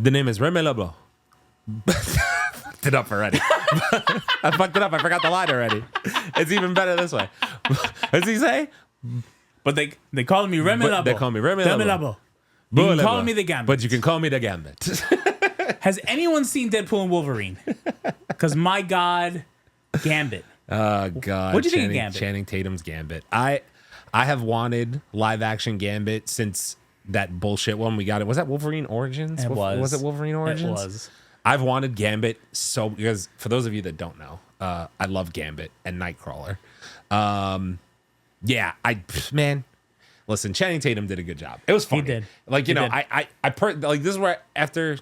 The name is Remy Lobo. Fucked it up already. I fucked it up. I forgot the line already. It's even better this way. What does he say? But they call me Remy Lobo. They call me Remy Lobo. You can call me the Gambit. But you can call me the Gambit. Has anyone seen Deadpool and Wolverine? Because my God, Gambit. Oh God! What do you think of Gambit? Channing Tatum's Gambit. I have wanted live action Gambit since that bullshit one we got. It was that Wolverine Origins. Was it Wolverine Origins? It was. I've wanted Gambit so because for those of you that don't know, I love Gambit and Nightcrawler. Yeah, man. Listen, Channing Tatum did a good job. It was funny. He did. Like He did. like this is where after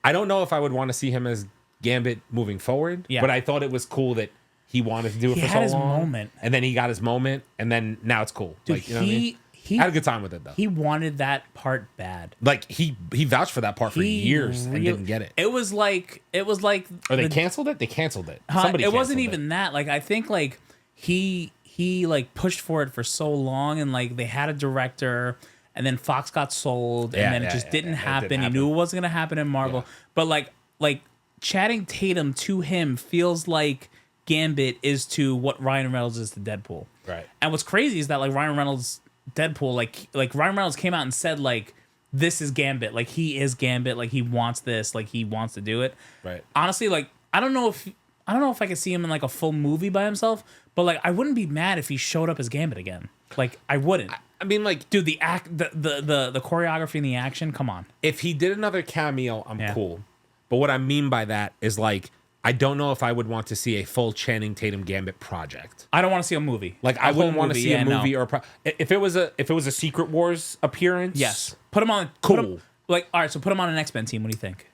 I don't know if I would want to see him as Gambit moving forward. Yeah. But I thought it was cool that he wanted to do it for so long. He had his moment. And then he got his moment, and then now it's cool. Dude, like, you know what I mean? He had a good time with it though. He wanted that part bad. Like he vouched for that part for years and didn't get it. It was like Or they canceled it? They canceled it. It wasn't even that. Like I think like he like pushed for it for so long, and like they had a director, and then Fox got sold, and then it just didn't happen. He knew it wasn't gonna happen in Marvel. Yeah. But like Channing Tatum to him feels like Gambit is to what Ryan Reynolds is to Deadpool. Right. And what's crazy is that like Ryan Reynolds Deadpool, like Ryan Reynolds came out and said like this is Gambit, like he is Gambit, like he wants this, like he wants to do it. Right. Honestly, like I don't know if I could see him in like a full movie by himself, but like I wouldn't be mad if he showed up as Gambit again. Like I wouldn't. I mean, like, dude, the choreography and the action, come on. If he did another cameo, I'm cool. But what I mean by that is like I don't know if I would want to see a full Channing Tatum Gambit project. I don't want to see a movie. Like I wouldn't want to see a movie or if it was a Secret Wars appearance. Yes, put him on. Cool. All right, so put him on an X-Men team. What do you think?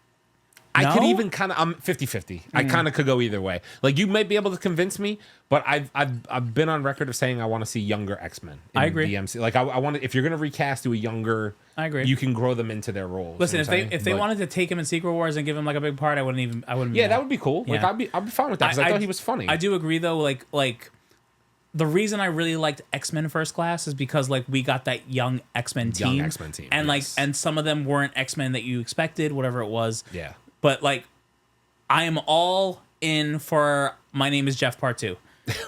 I could even kind of. I'm 50-50. I kind of could go either way. Like you might be able to convince me, but I've been on record of saying I want to see younger X-Men. I agree. The MC. Like I want to, if you're gonna recast, do a younger. I agree. You can grow them into their roles. Listen, if they wanted to take him in Secret Wars and give him like a big part, I wouldn't. Yeah, that would be cool. Yeah. Like I'd be fine with that because I thought he was funny. I do agree though. Like the reason I really liked X-Men First Class is because like we got that young X-Men team. And like and some of them weren't X-Men that you expected, whatever it was. Yeah. But like I am all in for My Name is Jeff Part 2.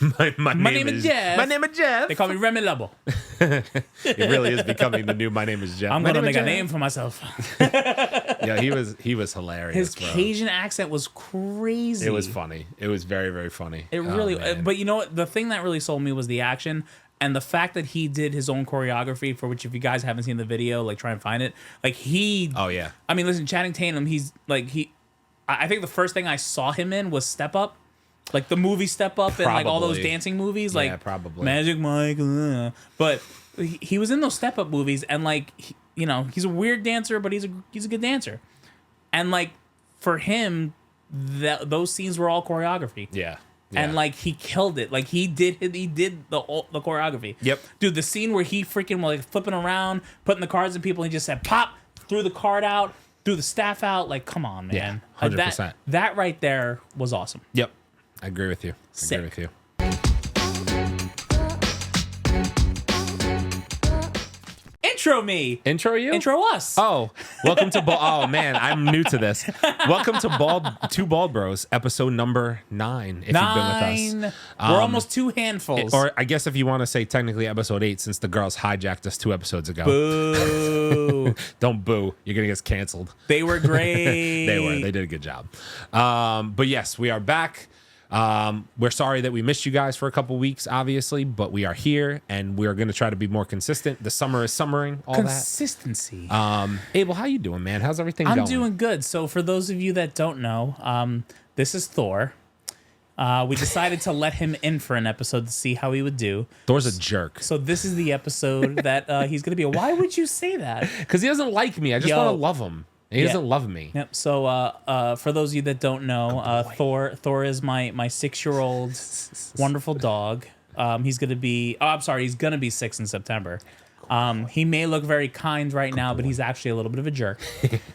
my name is Jeff. My name is Jeff. They call me Remy Lobo. It really is becoming the new My Name is Jeff. I'm going to make a name for myself. Yeah, he was hilarious. His Cajun accent was crazy. It was funny. It was very, very funny. It really, but you know what? The thing that really sold me was the action. And the fact that he did his own choreography, for which if you guys haven't seen the video, like try and find it. Like he... Oh, yeah. I mean, listen, Channing Tatum, I think the first thing I saw him in was Step Up. Like the movie Step Up and like all those dancing movies. Like yeah, probably. Magic Mike. But he was in those Step Up movies and like, he's a weird dancer, but he's a good dancer. And like for him, those scenes were all choreography. Yeah. And like he killed it. Like he did the choreography. Yep. Dude, the scene where he freaking like flipping around, putting the cards in people, and he just said pop, threw the card out, threw the staff out. Like, come on, man. Yeah, 100%. That right there was awesome. Yep. I agree with you. Sick. I agree with you. Intro me. Intro you? Intro us. Oh, welcome to Oh man, I'm new to this. Welcome to Two Bald Bros, episode number 9. If you've been with us, we're almost 2 handfuls. Or I guess if you want to say technically episode 8, since the girls hijacked us 2 episodes ago. Boo! Don't boo. You're gonna get canceled. They were great. They did a good job. But yes, we are back. We're sorry that we missed you guys for a couple weeks, obviously, but we are here and we're going to try to be more consistent. The summer is summering, all Consistency. Abel, how you doing, man? How's everything going? I'm doing good. So for those of you that don't know, this is Thor. We decided to let him in for an episode to see how he would do. Thor's a jerk. So this is the episode that he's going to be. Why would you say that? Because he doesn't like me. I just want to love him. He doesn't love me. Yep. So, for those of you that don't know, Thor is my 6-year-old wonderful dog. He's gonna be. Oh, I'm sorry. He's gonna be 6 in September. He may look very kind right now, but he's actually a little bit of a jerk,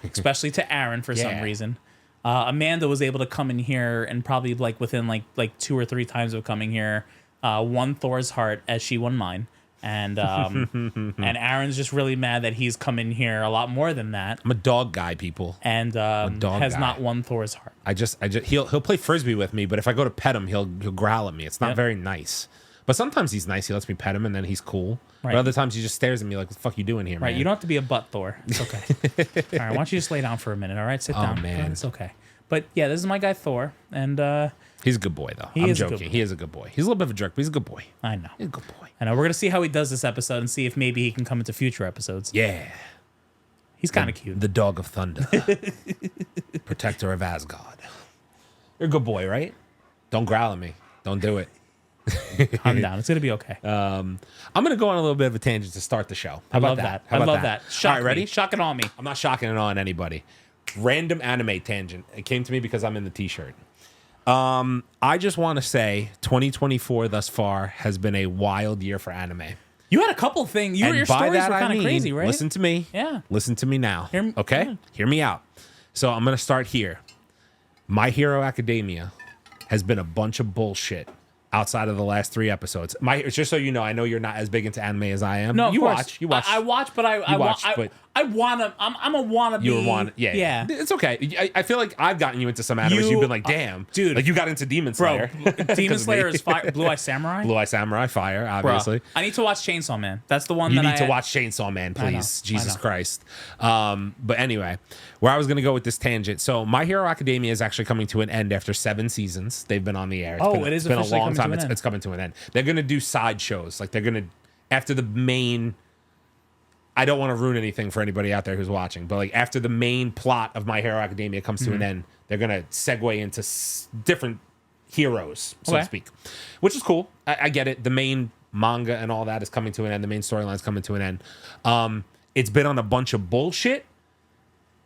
especially to Aaron for some reason. Amanda was able to come in here and probably like within like 2 or 3 times of coming here, won Thor's heart as she won mine. And and Aaron's just really mad that he's come in here a lot more than that. I'm a dog guy, people. And has not won Thor's heart. I just he'll play frisbee with me, but if I go to pet him, he'll growl at me. It's not very nice. But sometimes he's nice. He lets me pet him, and then he's cool. Right. But other times he just stares at me like, "What the fuck you doing here, man?" Right. You don't have to be a butt, Thor. It's okay. All right. Why don't you just lay down for a minute? All right. Sit down. Man, it's okay. But yeah, this is my guy Thor, and he's a good boy, though. I'm joking. He is a good boy. He's a little bit of a jerk, but he's a good boy. I know. He's a good boy. I know. We're gonna see how he does this episode and see if maybe he can come into future episodes. Yeah. He's kind of cute. The dog of thunder, protector of Asgard. You're a good boy, right? Don't growl at me. Don't do it. Calm down. It's gonna be okay. I'm gonna go on a little bit of a tangent to start the show. I love that. I love that. Shock All right, ready? Shock it on me. I'm not shocking it on anybody. Random anime tangent. It came to me because I'm in the t-shirt. I just want to say 2024 thus far has been a wild year for anime. You had a couple things. Your stories were kind of crazy, right? Listen to me. Yeah. Listen to me now. Okay? Hear me out. So I'm going to start here. My Hero Academia has been a bunch of bullshit outside of the last 3 episodes. Just so you know, I know you're not as big into anime as I am. No, you watch. You watch. I watch, but I'm a wannabe. You were yeah. It's okay. I feel like I've gotten you into some animes. You've been like, damn, dude. Like you got into Demon Slayer. Demon Slayer is fire. Blue Eye Samurai. Blue Eye Samurai, fire. Obviously. Bro, I need to watch Chainsaw Man. That's the one. You need to watch Chainsaw Man, please. Jesus Christ. But anyway, where I was going to go with this tangent. So My Hero Academia is actually coming to an end after 7 seasons. They've been on the air. It's been a long time. It's coming to an end. They're going to do side shows. Like they're going to, after the main, I don't want to ruin anything for anybody out there who's watching, but like after the main plot of My Hero Academia comes to an end, they're going to segue into different heroes, so to speak, which is cool. I get it. The main manga and all that is coming to an end. The main storyline is coming to an end. It's been on a bunch of bullshit.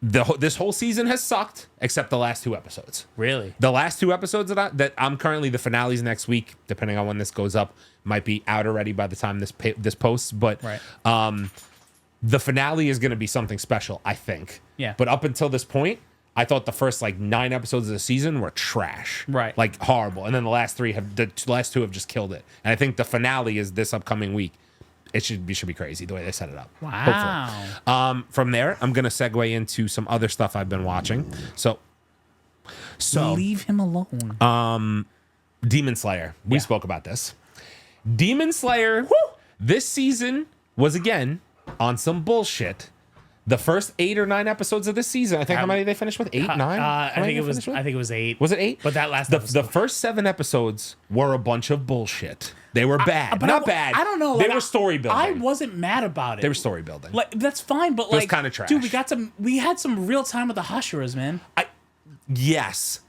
This whole season has sucked, except the last 2 episodes. Really? The last 2 episodes that I'm currently, the finale's next week, depending on when this goes up, might be out already by the time this posts. But the finale is going to be something special, I think. Yeah. But up until this point, I thought the first 9 episodes of the season were trash. Right. Like horrible. And then the last 2 have just killed it. And I think the finale is this upcoming week. It should be crazy the way they set it up. Wow. Hopefully. From there, I'm going to segue into some other stuff I've been watching. So leave him alone. Demon Slayer. We spoke about this. Demon Slayer, this season was again on some bullshit. The first 8 or 9 episodes of this season, I think how many they finished with? 8, 9? I think it was 8. Was it 8? But that last the first 7 episodes were a bunch of bullshit. They were bad. Not bad. I don't know. They were story building. I wasn't mad about it. They were story building. Like that's fine, but it was kind of trash. Dude, we had some real time with the Hashiras, man. Yes.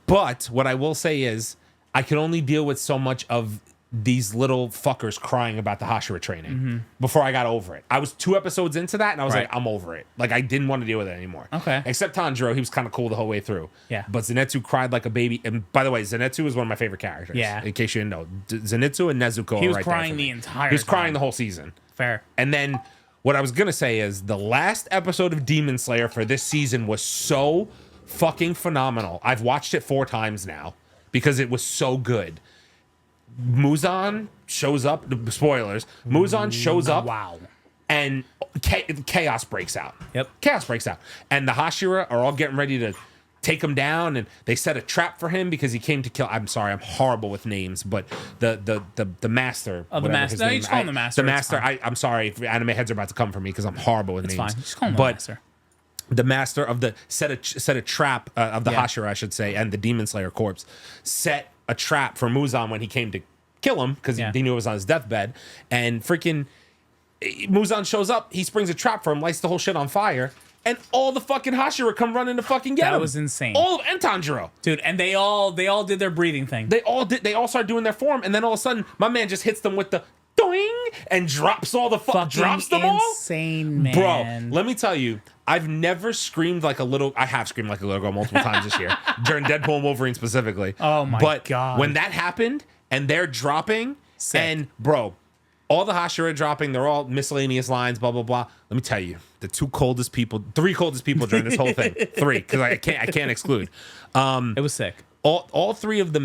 But what I will say is I can only deal with so much of these little fuckers crying about the Hashira training before I got over it. I was 2 episodes into that, and I was like, I'm over it. Like, I didn't want to deal with it anymore. Okay. Except Tanjiro, he was kind of cool the whole way through. Yeah. But Zenitsu cried like a baby. And by the way, Zenitsu is one of my favorite characters. Yeah. In case you didn't know. Zenitsu and Nezuko He was are right crying there the entire time. He was crying the whole season. Fair. And then what I was going to say is the last episode of Demon Slayer for this season was so fucking phenomenal. I've watched it 4 times now because it was so good. Muzan shows up. Spoilers. Muzan shows up. Wow. And chaos breaks out. Yep. Chaos breaks out. And the Hashira are all getting ready to take him down, and they set a trap for him because he came to kill. I'm sorry, I'm horrible with names, but the master. Oh, the master. No, you just call him the master. The master. I'm sorry if anime heads are about to come for me because I'm horrible with names. It's fine. Just call him the master. The master of the set a trap of the Hashira, I should say, and the Demon Slayer corpse set a trap for Muzan when he came to kill him because he knew it was on his deathbed. And freaking Muzan shows up, he springs a trap for him, lights the whole shit on fire, and all the fucking Hashira come running to fucking get him. That was insane. All of Tanjiro. Dude, and they all did their breathing thing. They all started doing their form, and then all of a sudden, my man just hits them with the doing and drops all the drops them all. Insane, man. Bro, let me tell you, I've never screamed like a little. I have screamed like a little girl multiple times this year during Deadpool and Wolverine specifically. Oh my god! When that happened and they're dropping, and bro, all the Hashira dropping, they're all miscellaneous lines, blah blah blah. Let me tell you, the 3 coldest people during this whole thing. 3, because I can't exclude. It was sick. All 3 of the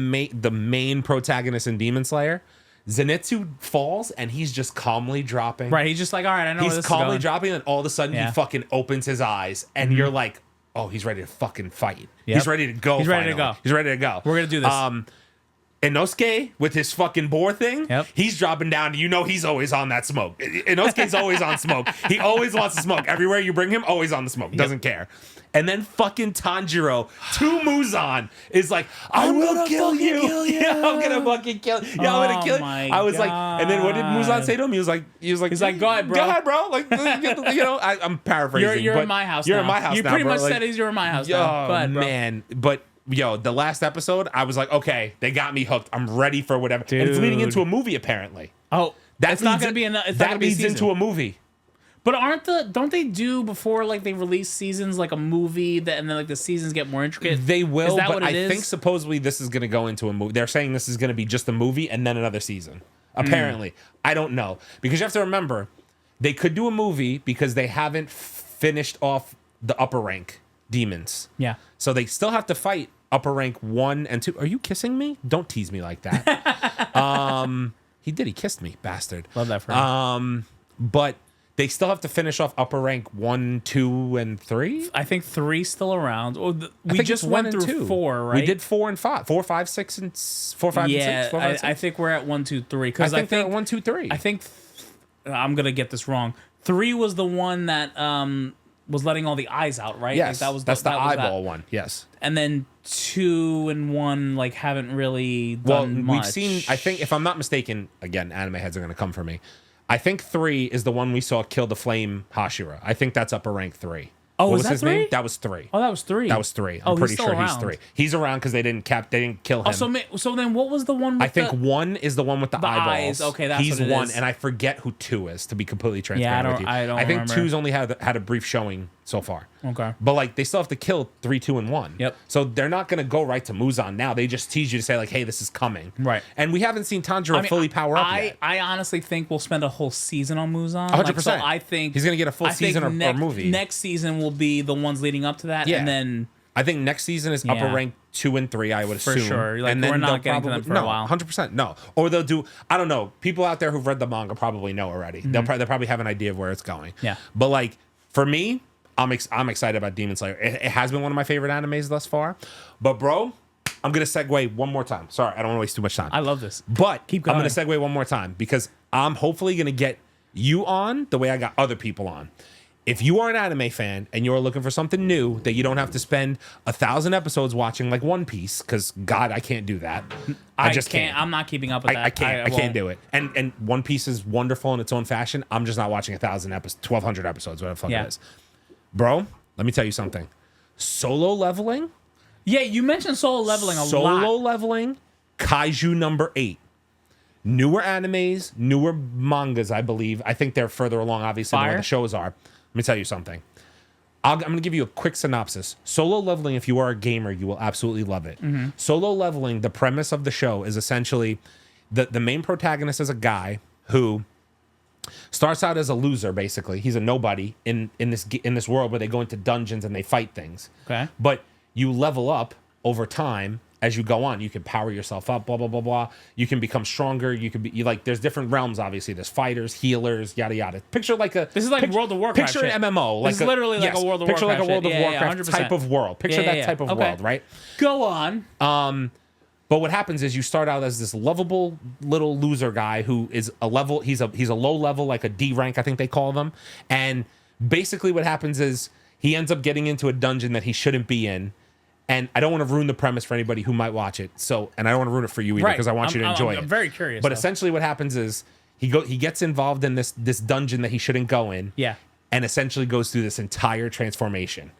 main protagonists in Demon Slayer. Zenitsu falls and he's just calmly dropping. Right, he's just like, all right, I know where this He's calmly is going. dropping, and all of a sudden he fucking opens his eyes, and you're like, oh, he's ready to fucking fight. Yep. He's ready to go. He's ready to go. He's ready to go. We're gonna do this. Inosuke with his fucking boar thing, he's dropping down. You know he's always on that smoke. Inosuke's always on smoke. He always wants to smoke. Everywhere you bring him, always on the smoke. Doesn't care. And then fucking Tanjiro to Muzan is like, I will kill you. Yeah, I'm gonna fucking kill you. Yeah, I'm gonna kill you. I was like, and then what did Muzan say to him? He was like, he's like, go ahead, bro. Go ahead, bro. Like, you know, I'm paraphrasing. You're in my house. You're now. in my house. You now, pretty bro. much said you're in my house. Now. Go ahead, bro. Man, but. Yo, the last episode, I was like, okay, they got me hooked. I'm ready for whatever. Dude. And it's leading into a movie, apparently. Oh, that's not going to be enough. That leads into a movie. But don't they do before like they release seasons like a movie that and then like the seasons get more intricate? They will, but I think supposedly this is going to go into a movie. They're saying this is going to be just a movie and then another season. Apparently. I don't know. Because you have to remember, they could do a movie because they haven't finished off the upper rank demons. Yeah. So they still have to fight upper rank 1 and 2. Are you kissing me? Don't tease me like that. He did. He kissed me, bastard. Love that for him. But they still have to finish off upper rank 1, 2, and 3. I think 3's still around. We just went through 4, right? We did 4 and 5. 4, 5, 6, and 4, 5, and 6. 4, 5, and 6. I think we're at 1, 2, 3. I think they're at 1, 2, 3. I think I'm gonna get this wrong. 3 was the one that was letting all the eyes out, right? Yes, like that's the eyeball one. Yes. And then 2 and 1 like haven't really done much. We've seen. I think, if I'm not mistaken, again, anime heads are going to come for me. I think 3 is the one we saw kill the flame Hashira. I think that's upper rank 3. Oh, what was that his 3? name? That was 3. Oh, that was 3. That was 3. I'm pretty sure he's 3. He's around because they didn't kill him. Oh, so then what was the one with I think 1 is the one with the eyeballs. Eyes. Okay, that's he's what it 1, is. and I forget who 2 is, to be completely transparent with you. I don't think remember. 2's only had a brief showing so far. Okay. But like they still have to kill 3, 2, and 1. Yep. So they're not gonna go right to Muzan now. They just tease you to say like, hey, this is coming. Right. And we haven't seen Tanjiro fully power up yet. I honestly think we'll spend a whole season on Muzan. 100%. So I think he's gonna get a full season or movie. Next season will be the ones leading up to that. Yeah. And then I think next season is upper rank 2 and 3, I would assume. For sure. Like, and then we're not getting to them for a while. 100%. No. Or they'll do, I don't know. People out there who've read the manga probably know already. They probably have an idea of where it's going. Yeah. But like, for me, I'm excited about Demon Slayer. It has been one of my favorite animes thus far. But bro, I'm going to segue one more time. Sorry, I don't want to waste too much time. I love this. But Keep going. I'm going to segue one more time because I'm hopefully going to get you on the way I got other people on. If you are an anime fan and you're looking for something new that you don't have to spend 1,000 episodes watching like One Piece, because God, I can't do that. I just can't. I'm not keeping up with that. I can't. I can't do it. And One Piece is wonderful in its own fashion. I'm just not watching 1,000 episodes, 1,200 episodes, whatever the fuck it is. Bro, let me tell you something. Solo leveling. Yeah, you mentioned solo leveling a lot. Solo leveling, Kaiju number 8. Newer animes, newer mangas, I believe. I think they're further along, obviously, than where the shows are. Let me tell you something. I'm going to give you a quick synopsis. Solo leveling, if you are a gamer, you will absolutely love it. Solo leveling, the premise of the show is essentially the main protagonist is a guy who starts out as a loser, basically. He's a nobody in this world where they go into dungeons and they fight things. Okay. But you level up over time as you go on. You can power yourself up, blah, blah, blah, blah. You can become stronger. You can be there's different realms, obviously. There's fighters, healers, yada, yada. Picture like a... This is like World of Warcraft Picture an MMO. This is literally like a World of Warcraft. Picture like a World of Warcraft 100%. type of world. Picture that type of world, right? Go on. But what happens is you start out as this lovable little loser guy who is a level... He's a low level, like a D rank, I think they call them. And basically what happens is he ends up getting into a dungeon that he shouldn't be in. And I don't want to ruin the premise for anybody who might watch it. So, and I don't want to ruin it for you either because I want you to enjoy it. I'm very curious. But essentially, what happens is he gets involved in this dungeon that he shouldn't go in. Yeah. And essentially goes through this entire transformation.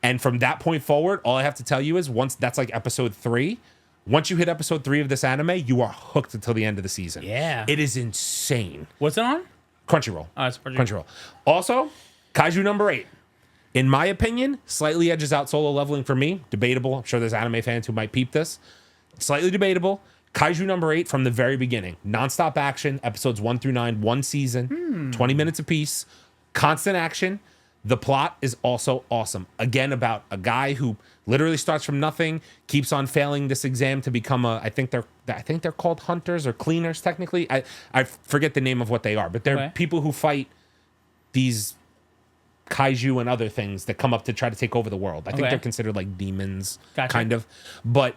And from that point forward, all I have to tell you is that's like episode 3. Once you hit episode 3 of this anime, you are hooked until the end of the season. Yeah. It is insane. What's it on? Crunchyroll. Oh, it's Crunchyroll. Also, Kaiju number 8. In my opinion, slightly edges out solo leveling for me. Debatable. I'm sure there's anime fans who might peep this. Slightly debatable. Kaiju number 8 from the very beginning. Non-stop action. Episodes 1 through 9. One season. 20 minutes apiece. Constant action. The plot is also awesome. Again, about a guy who literally starts from nothing, keeps on failing this exam to become I think I think they're called hunters or cleaners technically. I forget the name of what they are, but they're people who fight these kaiju and other things that come up to try to take over the world. I think they're considered like demons, kind of. But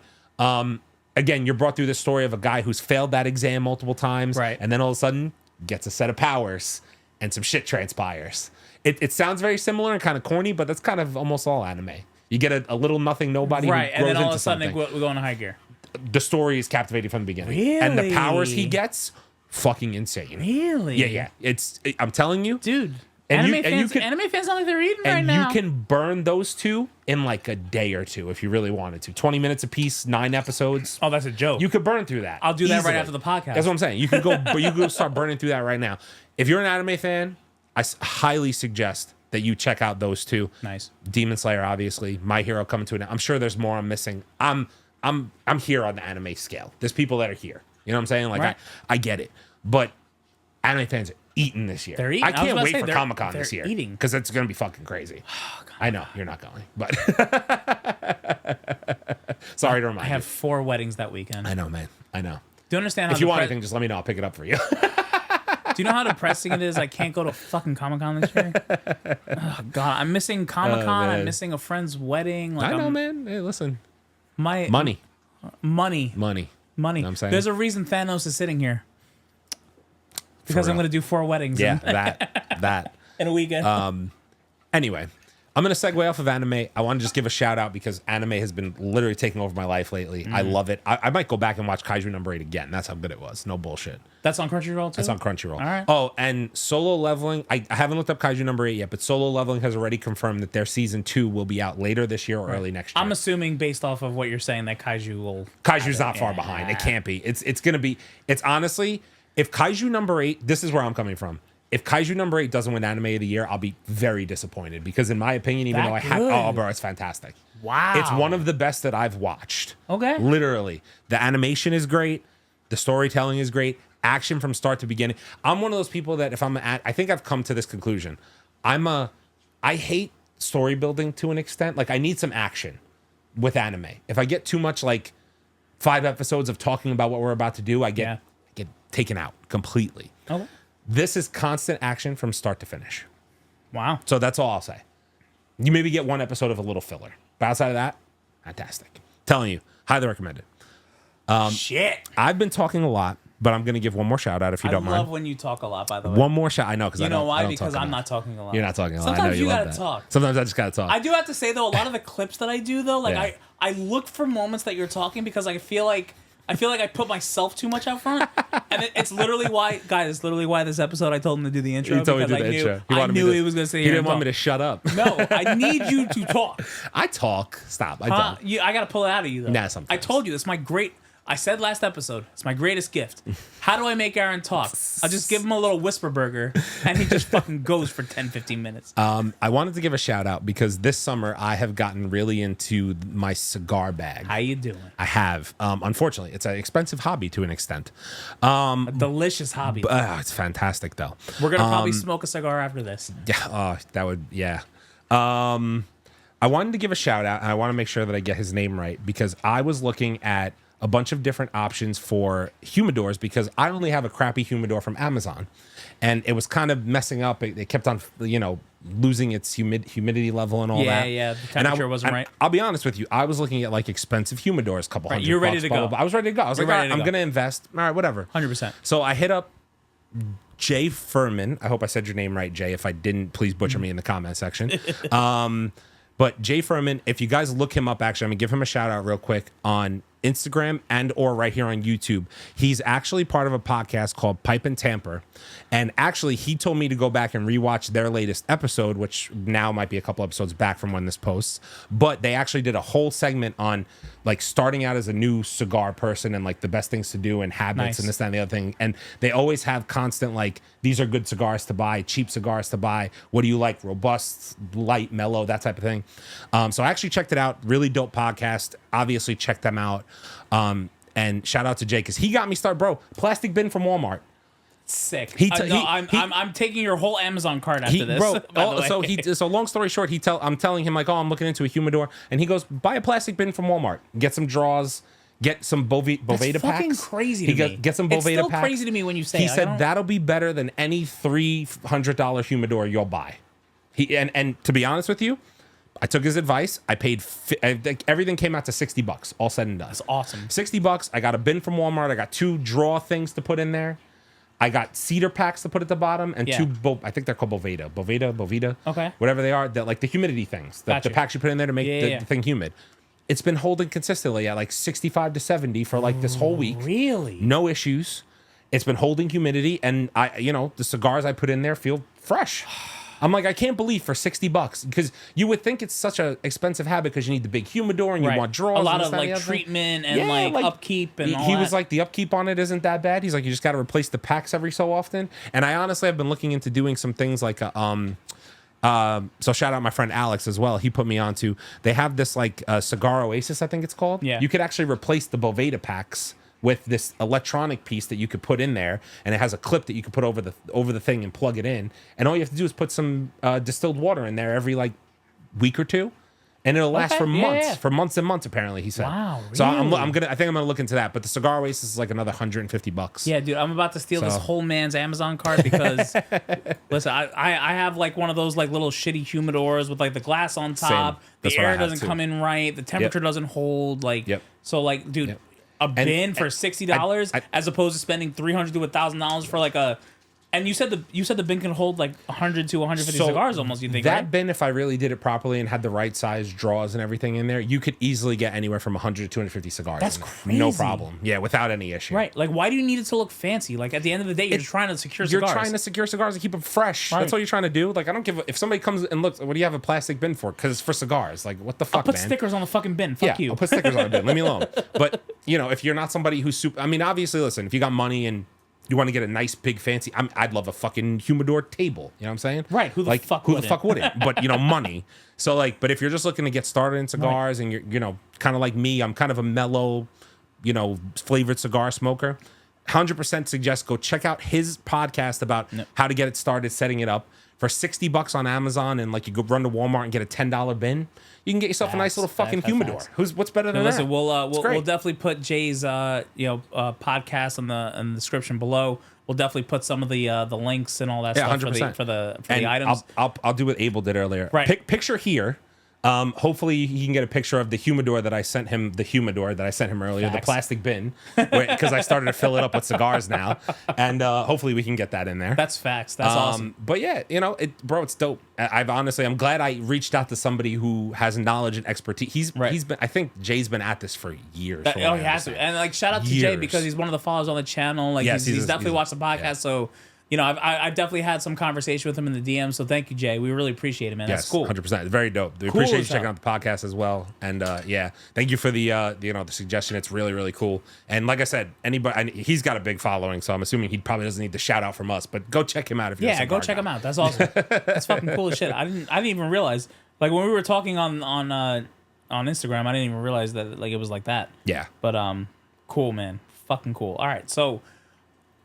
again, you're brought through the story of a guy who's failed that exam multiple times, and then all of a sudden gets a set of powers and some shit transpires. It sounds very similar and kind of corny, but that's kind of almost all anime. You get a little nothing nobody, right? And then all of a sudden we go into high gear. The story is captivating from the beginning, and the powers he gets, fucking insane. Really? Yeah. I'm telling you, dude. Anime fans sound like they're eating right now. And you can burn those two in like a day or two if you really wanted to. 20 minutes a piece, 9 episodes. Oh, that's a joke. You could burn through that. I'll do that right after the podcast. That's what I'm saying. You could go start burning through that right now. If you're an anime fan, I highly suggest that you check out those two. Nice. Demon Slayer, obviously. My Hero coming to an end. I'm sure there's more I'm missing. I'm here on the anime scale. There's people that are here. You know what I'm saying? Like I get it. But anime fans are eating this year. They're eating. I can't wait for Comic-Con this year. Eating. Because it's going to be fucking crazy. Oh, I know. You're not going. But sorry to remind you. I have 4 weddings that weekend. I know, man. I know. Do you understand how if you want anything, just let me know. I'll pick it up for you. Do you know how depressing it is? I can't go to fucking Comic-Con this year. Oh, God. I'm missing Comic-Con. I'm missing a friend's wedding. Like, I know, man. Hey, listen. Money. Money. You know what I'm saying? There's a reason Thanos is sitting here. Because I'm going to do 4 weddings. Yeah, that. In a weekend. Anyway, I'm going to segue off of anime. I want to just give a shout out because anime has been literally taking over my life lately. I love it. I might go back and watch Kaiju number 8 again. That's how good it was. No bullshit. That's on Crunchyroll too? That's on Crunchyroll. All right. Oh, and Solo Leveling. I haven't looked up Kaiju number 8 yet, but Solo Leveling has already confirmed that their season 2 will be out later this year or early next year. I'm assuming based off of what you're saying that Kaiju's not far behind. It can't be. It's going to be. It's honestly, if Kaiju number 8, this is where I'm coming from. If Kaiju number 8 doesn't win Anime of the Year, I'll be very disappointed because, in my opinion, even though I have, bro, it's fantastic. Wow, it's one of the best that I've watched. Okay, literally, the animation is great, the storytelling is great, action from start to beginning. I'm one of those people that I think I've come to this conclusion. I hate story building to an extent. Like I need some action with anime. If I get too much like 5 episodes of talking about what we're about to do, I get taken out completely. Okay. This is constant action from start to finish. Wow. So that's all I'll say. You maybe get 1 episode of a little filler. But outside of that, fantastic. Telling you, highly recommend it. Shit. I've been talking a lot, but I'm going to give one more shout out if you don't mind. I love when you talk a lot, by the way. One more shout. I know, because you know why? Because I'm not talking a lot. You're not talking a lot. Sometimes I know you love gotta that. talk. Sometimes I just got to talk. I do have to say, though, a lot of the clips that I do, though, like I look for moments that you're talking because I feel like I put myself too much out front, and it's literally why, guys. It's literally why this episode I told him to do the intro. He told me to do the intro. I knew he was going to say. He didn't want me to shut up. No, I need you to talk. I talk. Stop. I don't. I got to pull it out of you though. Nah, sometimes. I told you it's my great. I said last episode, it's my greatest gift. How do I make Aaron talk? I'll just give him a little whisper burger, and he just fucking goes for 10, 15 minutes. I wanted to give a shout out because this summer I have gotten really into my cigar bag. How you doing? I have. Unfortunately, it's an expensive hobby to an extent. A delicious hobby. It's fantastic, though. We're going to probably smoke a cigar after this. Yeah, that would, yeah. I wanted to give a shout out, and I want to make sure that I get his name right because I was looking at a bunch of different options for humidors because I only have a crappy humidor from Amazon, and it was kind of messing up. It kept on, losing its humidity level and all that. Yeah, the temperature wasn't right. I'll be honest with you. I was looking at like expensive humidors, a couple $100. You're ready to go. I was ready to go. I was like, all right, I'm going to invest. All right, whatever. 100%. So I hit up Jay Furman. I hope I said your name right, Jay. If I didn't, please butcher me in the comment section. But Jay Furman, if you guys look him up, actually, I'm going to give him a shout out real quick on Instagram and or right here on YouTube. He's actually part of a podcast called Pipe and Tamper. And actually, he told me to go back and rewatch their latest episode, which now might be a couple episodes back from when this posts. But they actually did a whole segment on like starting out as a new cigar person and like the best things to do and habits and this, that, and the other thing. And they always have constant like, these are good cigars to buy, cheap cigars to buy. What do you like? Robust, light, mellow, that type of thing. So I actually checked it out. Really dope podcast. Obviously, check them out. And shout out to Jay because he got me started, bro. Plastic bin from Walmart. Sick. I'm taking your whole Amazon card after this, bro. So long story short, I'm telling him like, oh, I'm looking into a humidor, and he goes, buy a plastic bin from Walmart, get some draws, Get some Boveda packs. That's fucking crazy to me. Get some Boveda packs. It's still crazy to me when you say it. He said that'll be better than any $300 humidor you'll buy. And to be honest with you, I took his advice. I paid everything came out to $60, all said and done. That's awesome. $60. I got a bin from Walmart. I got 2 draw things to put in there. I got cedar packs to put at the bottom and 2. I think they're called Boveda. Okay. Whatever they are, like the humidity things. The packs you put in there to make the thing humid. It's been holding consistently at like 65 to 70 for like this whole week. Really? No issues. It's been holding humidity, and the cigars I put in there feel fresh. I'm like, I can't believe for $60, because you would think it's such an expensive habit because you need the big humidor and you want draws. A lot of like treatment and like upkeep and all he was like, the upkeep on it isn't that bad. He's like, you just got to replace the packs every so often. And I honestly have been looking into doing some things like so shout out my friend Alex as well. He put me onto. They have this like Cigar Oasis, I think it's called. Yeah. You could actually replace the Boveda packs with this electronic piece that you could put in there, and it has a clip that you could put over the thing and plug it in. And all you have to do is put some distilled water in there every like week or 2, and it'll last for months and months. Apparently, he said. Wow. Really? So I think I'm gonna look into that. But the Cigar Oasis is like another $150. Yeah, dude, I'm about to steal this whole man's Amazon cart because listen, I have like one of those like little shitty humidors with like the glass on top. The air doesn't come in right. The temperature doesn't hold. Like so, like, dude. A bin for $60 as opposed to spending $300 to $1,000 for like a. And you said the bin can hold like 100 to 150 cigars almost. You think that right? bin, if I really did it properly and had the right size draws and everything in there, you could easily get anywhere from 100 to 250 cigars. That's crazy. No problem. Yeah, without any issue. Right. Like, why do you need it to look fancy? Like, at the end of the day, you're just trying to secure cigars. You're trying to secure cigars and keep them fresh. Right. That's all you're trying to do. Like, I don't give if somebody comes and looks, what do you have a plastic bin for? Because it's for cigars. Like, what the fuck, I'll put stickers on the fucking bin. Fuck you. I'll put stickers on the bin. Leave me alone. But, if you're not somebody who's super... I mean, obviously, listen, if you got money and you want to get a nice, big, fancy... I'd love a fucking humidor table. You know what I'm saying? Right. Who the fuck wouldn't? But, money. So, like, but if you're just looking to get started in cigars and you're, kind of like me, I'm kind of a mellow, flavored cigar smoker, 100% suggest go check out his podcast about how to get it started, setting it up. For $60 on Amazon, and like you go run to Walmart and get a $10 bin, you can get yourself a nice little fucking humidor. What's better than that? Listen, we'll definitely put Jay's podcast in the description below. We'll definitely put some of the links and all that stuff 100%. for the items. I'll do what Abel did earlier. Right. Picture here. Hopefully he can get a picture of the humidor that I sent him earlier, the plastic bin, because I started to fill it up with cigars now, and hopefully we can get that in there. That's facts. That's awesome. But yeah, it's dope. I'm glad I reached out to somebody who has knowledge and expertise. He's been, I think Jay's been at this for years. He has to. And like, shout out to Jay because he's one of the followers on the channel. Like, he's definitely watched the podcast. Yeah. So. I've definitely had some conversation with him in the DM, so thank you, Jay. We really appreciate it, man. That's cool. 100%. Very dope. We appreciate you checking out the podcast as well. And thank you for the suggestion. It's really, really cool. And like I said, he's got a big following, so I'm assuming he probably doesn't need the shout out from us. But go check him out if you're a cigar go check him out. That's awesome. That's fucking cool as shit. I didn't even realize, like, when we were talking on Instagram, I didn't even realize that like it was like that. Yeah. But cool, man. Fucking cool. All right, so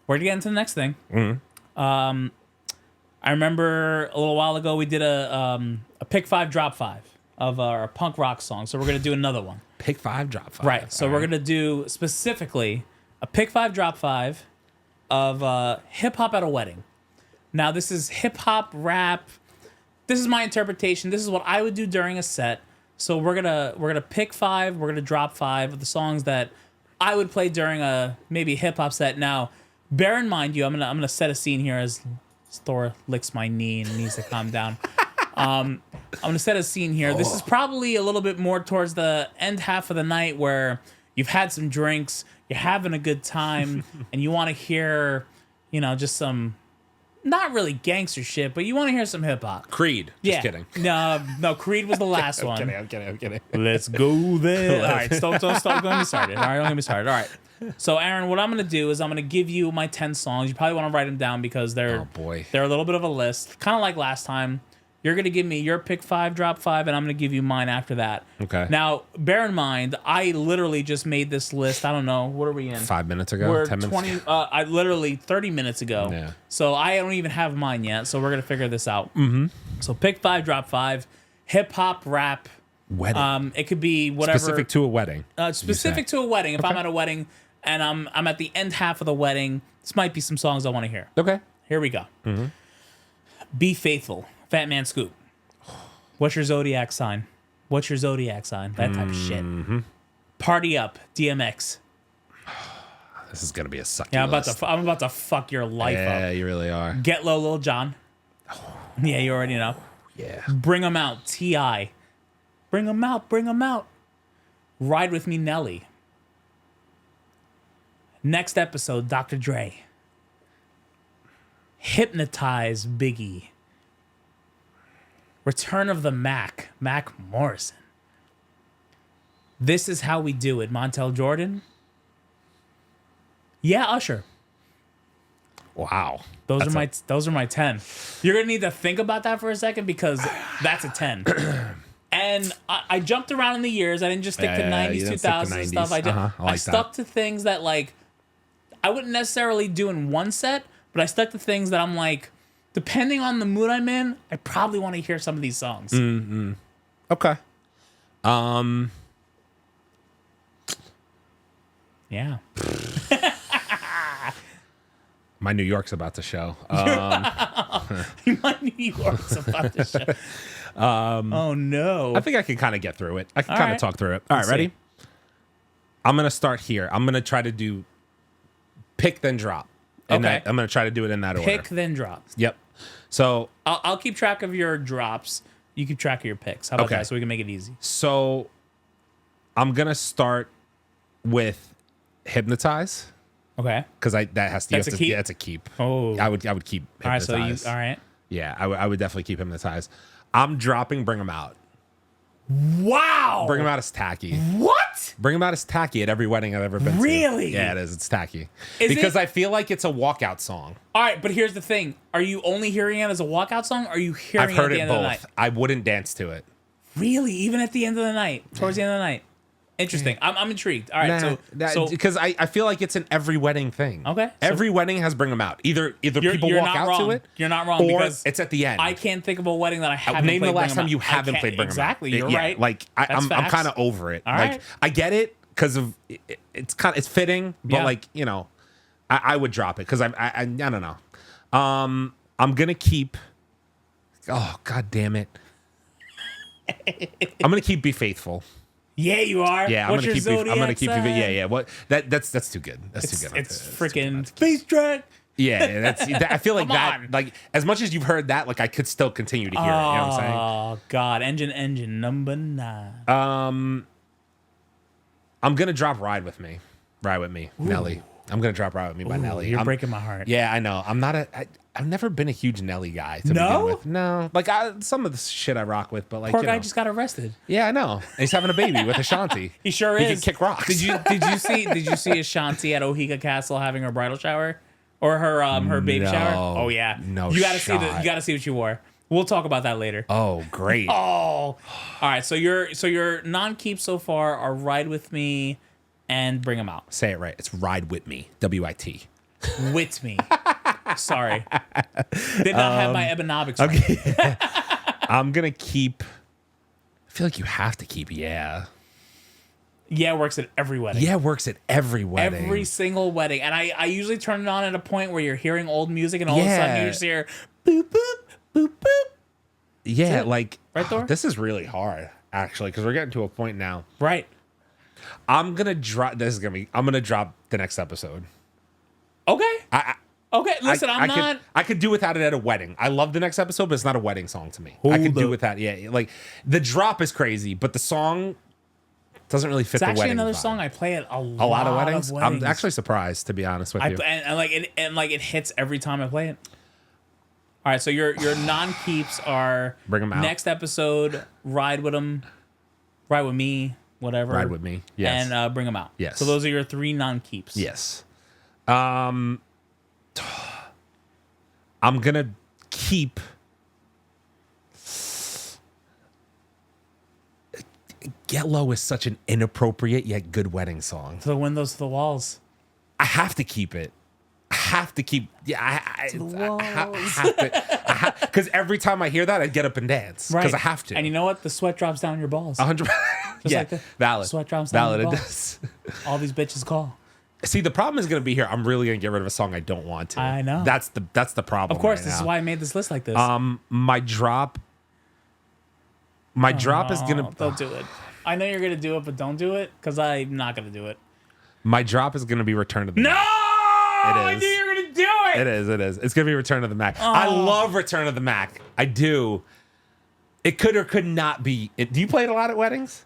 we're gonna get into the next thing. Mm-hmm. I remember a little while ago we did a Pick5-Drop5 of our punk rock song, so we're gonna do another one. Pick5-Drop5. Right. So we're gonna do specifically a Pick5-Drop5 of hip hop at a wedding. Now this is hip hop rap. This is my interpretation. This is what I would do during a set. So we're gonna pick 5. We're gonna drop 5 of the songs that I would play during a maybe hip hop set. Now, bear in mind, I'm gonna set a scene here as Thor licks my knee and needs to calm down. I'm gonna set a scene here. Oh. This is probably a little bit more towards the end half of the night where you've had some drinks, you're having a good time, and you want to hear, just some not really gangster shit, but you want to hear some hip hop. Creed. Just kidding. No, Creed was the last one. I'm kidding. Let's go there. All right, don't get me started. All right, don't get me started. All right. So, Aaron, what I'm going to do is I'm going to give you my 10 songs. You probably want to write them down because they're a little bit of a list. Kind of like last time. You're going to give me your pick 5, drop 5, and I'm going to give you mine after that. Okay. Now, bear in mind, I literally just made this list. I don't know. What are we in? 5 minutes ago? We're 10 minutes? I literally 30 minutes ago. Yeah. So I don't even have mine yet. So we're going to figure this out. Mm-hmm. So pick 5, drop 5, hip hop, rap, Wedding. It could be whatever. Specific to a wedding. Specific to a wedding. If I'm at a wedding and I'm at the end half of the wedding, this might be some songs I want to hear. Okay. Here we go. Be Faithful, Fat Man Scoop. What's your zodiac sign? What's your zodiac sign? That type of shit. Party Up, DMX. This is gonna be a sucky list. I'm about to fuck your life up. Yeah, you really are. Get Low, Lil Jon. Yeah, you already know. Yeah. Bring 'em Out, T.I. Bring 'em out, bring 'em out. Ride With Me, Nelly. Next episode, Dr. Dre. Hypnotize, Biggie. Return of the Mac Morrison. This Is How We Do It, Montel Jordan. Yeah, Usher. Wow. Those are my 10. You're gonna need to think about that for a second because that's a 10. And I jumped around in the years. I didn't just stick to 90s, 2000s stuff. I stuck to things that like I wouldn't necessarily do in one set, but I stuck to things that I'm like, depending on the mood I'm in, I probably want to hear some of these songs. Okay. Yeah. My New York's about to show. My New York's about to show. Oh no. I think I can kind of get through it. I can kind of talk through it. All right, ready? I'm gonna start here. I'm gonna try to do pick then drop. I'm gonna try to do it in that order. Pick then drop. Yep. So I'll keep track of your drops. You keep track of your picks. How about that? So we can make it easy. So I'm gonna start with Hypnotize. Okay. Because that's a keep. Yeah, that's a keep. Oh. I would keep Hypnotize. All right. All right. Yeah, I would definitely keep Hypnotize. I'm dropping Bring 'em Out. Wow. Bring 'em Out is tacky. What? Bring 'em Out is tacky at every wedding I've ever been to. Really? Yeah, it is. It's tacky. Because I feel like it's a walkout song. All right, but here's the thing. Are you only hearing it as a walkout song, or are you hearing I've heard it at the end of the night? I wouldn't dance to it. Really? Even at the end of the night? Towards the end of the night? Interesting. I'm intrigued. All right, so because I feel like it's an every wedding thing. Okay. Every wedding has Bring 'em Out. Either people walk out to it. You're not wrong. Or because it's at the end. I can't think of a wedding that I haven't Name played the last time you haven't played Bring 'em Out. Exactly. You're right. Like I'm kind of over it. All like right. I get it because of it's fitting, but like I would drop it because I don't know. I'm gonna keep. Oh God damn it! I'm gonna keep Be Faithful. Yeah, you are. Yeah, I'm gonna keep. Yeah. What? That's too good. That's too good. It's freaking face track. Yeah, I feel like that. Like as much as you've heard that, like I could still continue to hear it. You know what I'm saying? Oh God, engine number 9. I'm gonna drop Ride With Me, Ooh. Nelly. I'm gonna drop Ride With Me by Nelly. You're breaking my heart. Yeah, I know. I've never been a huge Nelly guy to begin with. No, like some of the shit I rock with, but like poor guy just got arrested. Yeah, I know. And he's having a baby with Ashanti. He sure is. He can kick rocks. Did you see Ashanti at Ohiga Castle having her bridal shower or her baby shower? Oh yeah. No, you gotta see what she wore. We'll talk about that later. Oh, great. Oh, all right. So your non-keeps so far are Ride With Me and Bring 'em Out. Say it right. It's Ride With Me. WIT. With me. Sorry. Did not have my Ebonomics right. Okay. I'm going to keep... I feel like you have to keep Yeah. Yeah works at every wedding. Yeah works at every wedding. Every single wedding. And I usually turn it on at a point where you're hearing old music and all of a sudden you just hear boop, boop, boop, boop. Yeah, like... Right, Thor? This is really hard, actually, because we're getting to a point now. Right. I'm going to drop... I'm going to drop the next episode. Okay. Okay, listen, I could do without it at a wedding. I love the next episode, but it's not a wedding song to me. I could do without. Yeah, like the drop is crazy, but the song doesn't really fit the wedding. It's actually another song I play at a lot of weddings. I'm actually surprised, to be honest with you. And it hits every time I play it. All right, so your non-keeps are Bring 'em Out. Next episode, Ride With Me, whatever. Ride With Me, yes. And Bring 'em Out. Yes. So those are your 3 non-keeps. Yes. I'm gonna keep Get Low is such an inappropriate yet good wedding song. To the windows to the walls. I have to keep it. I have to keep. Yeah, I Because every time I hear that, I get up and dance. Because I have to. And you know what? The sweat drops down your balls. 100%. Yeah, like valid. Sweat drops down valid. your It balls. does. All these bitches call. See, the problem is going to be here. I'm really going to get rid of a song I don't want to. I know. That's the problem. Of course, right this now. is why I made this list like this. My drop is going to... Don't do it. I know you're going to do it, but don't do it, because I'm not going to do it. My drop is going to be Return to the Mac. I knew you were going to do it! It is. It's going to be Return to the Mac. I love Return to the Mac. I do. It could or could not be. Do you play it a lot at weddings?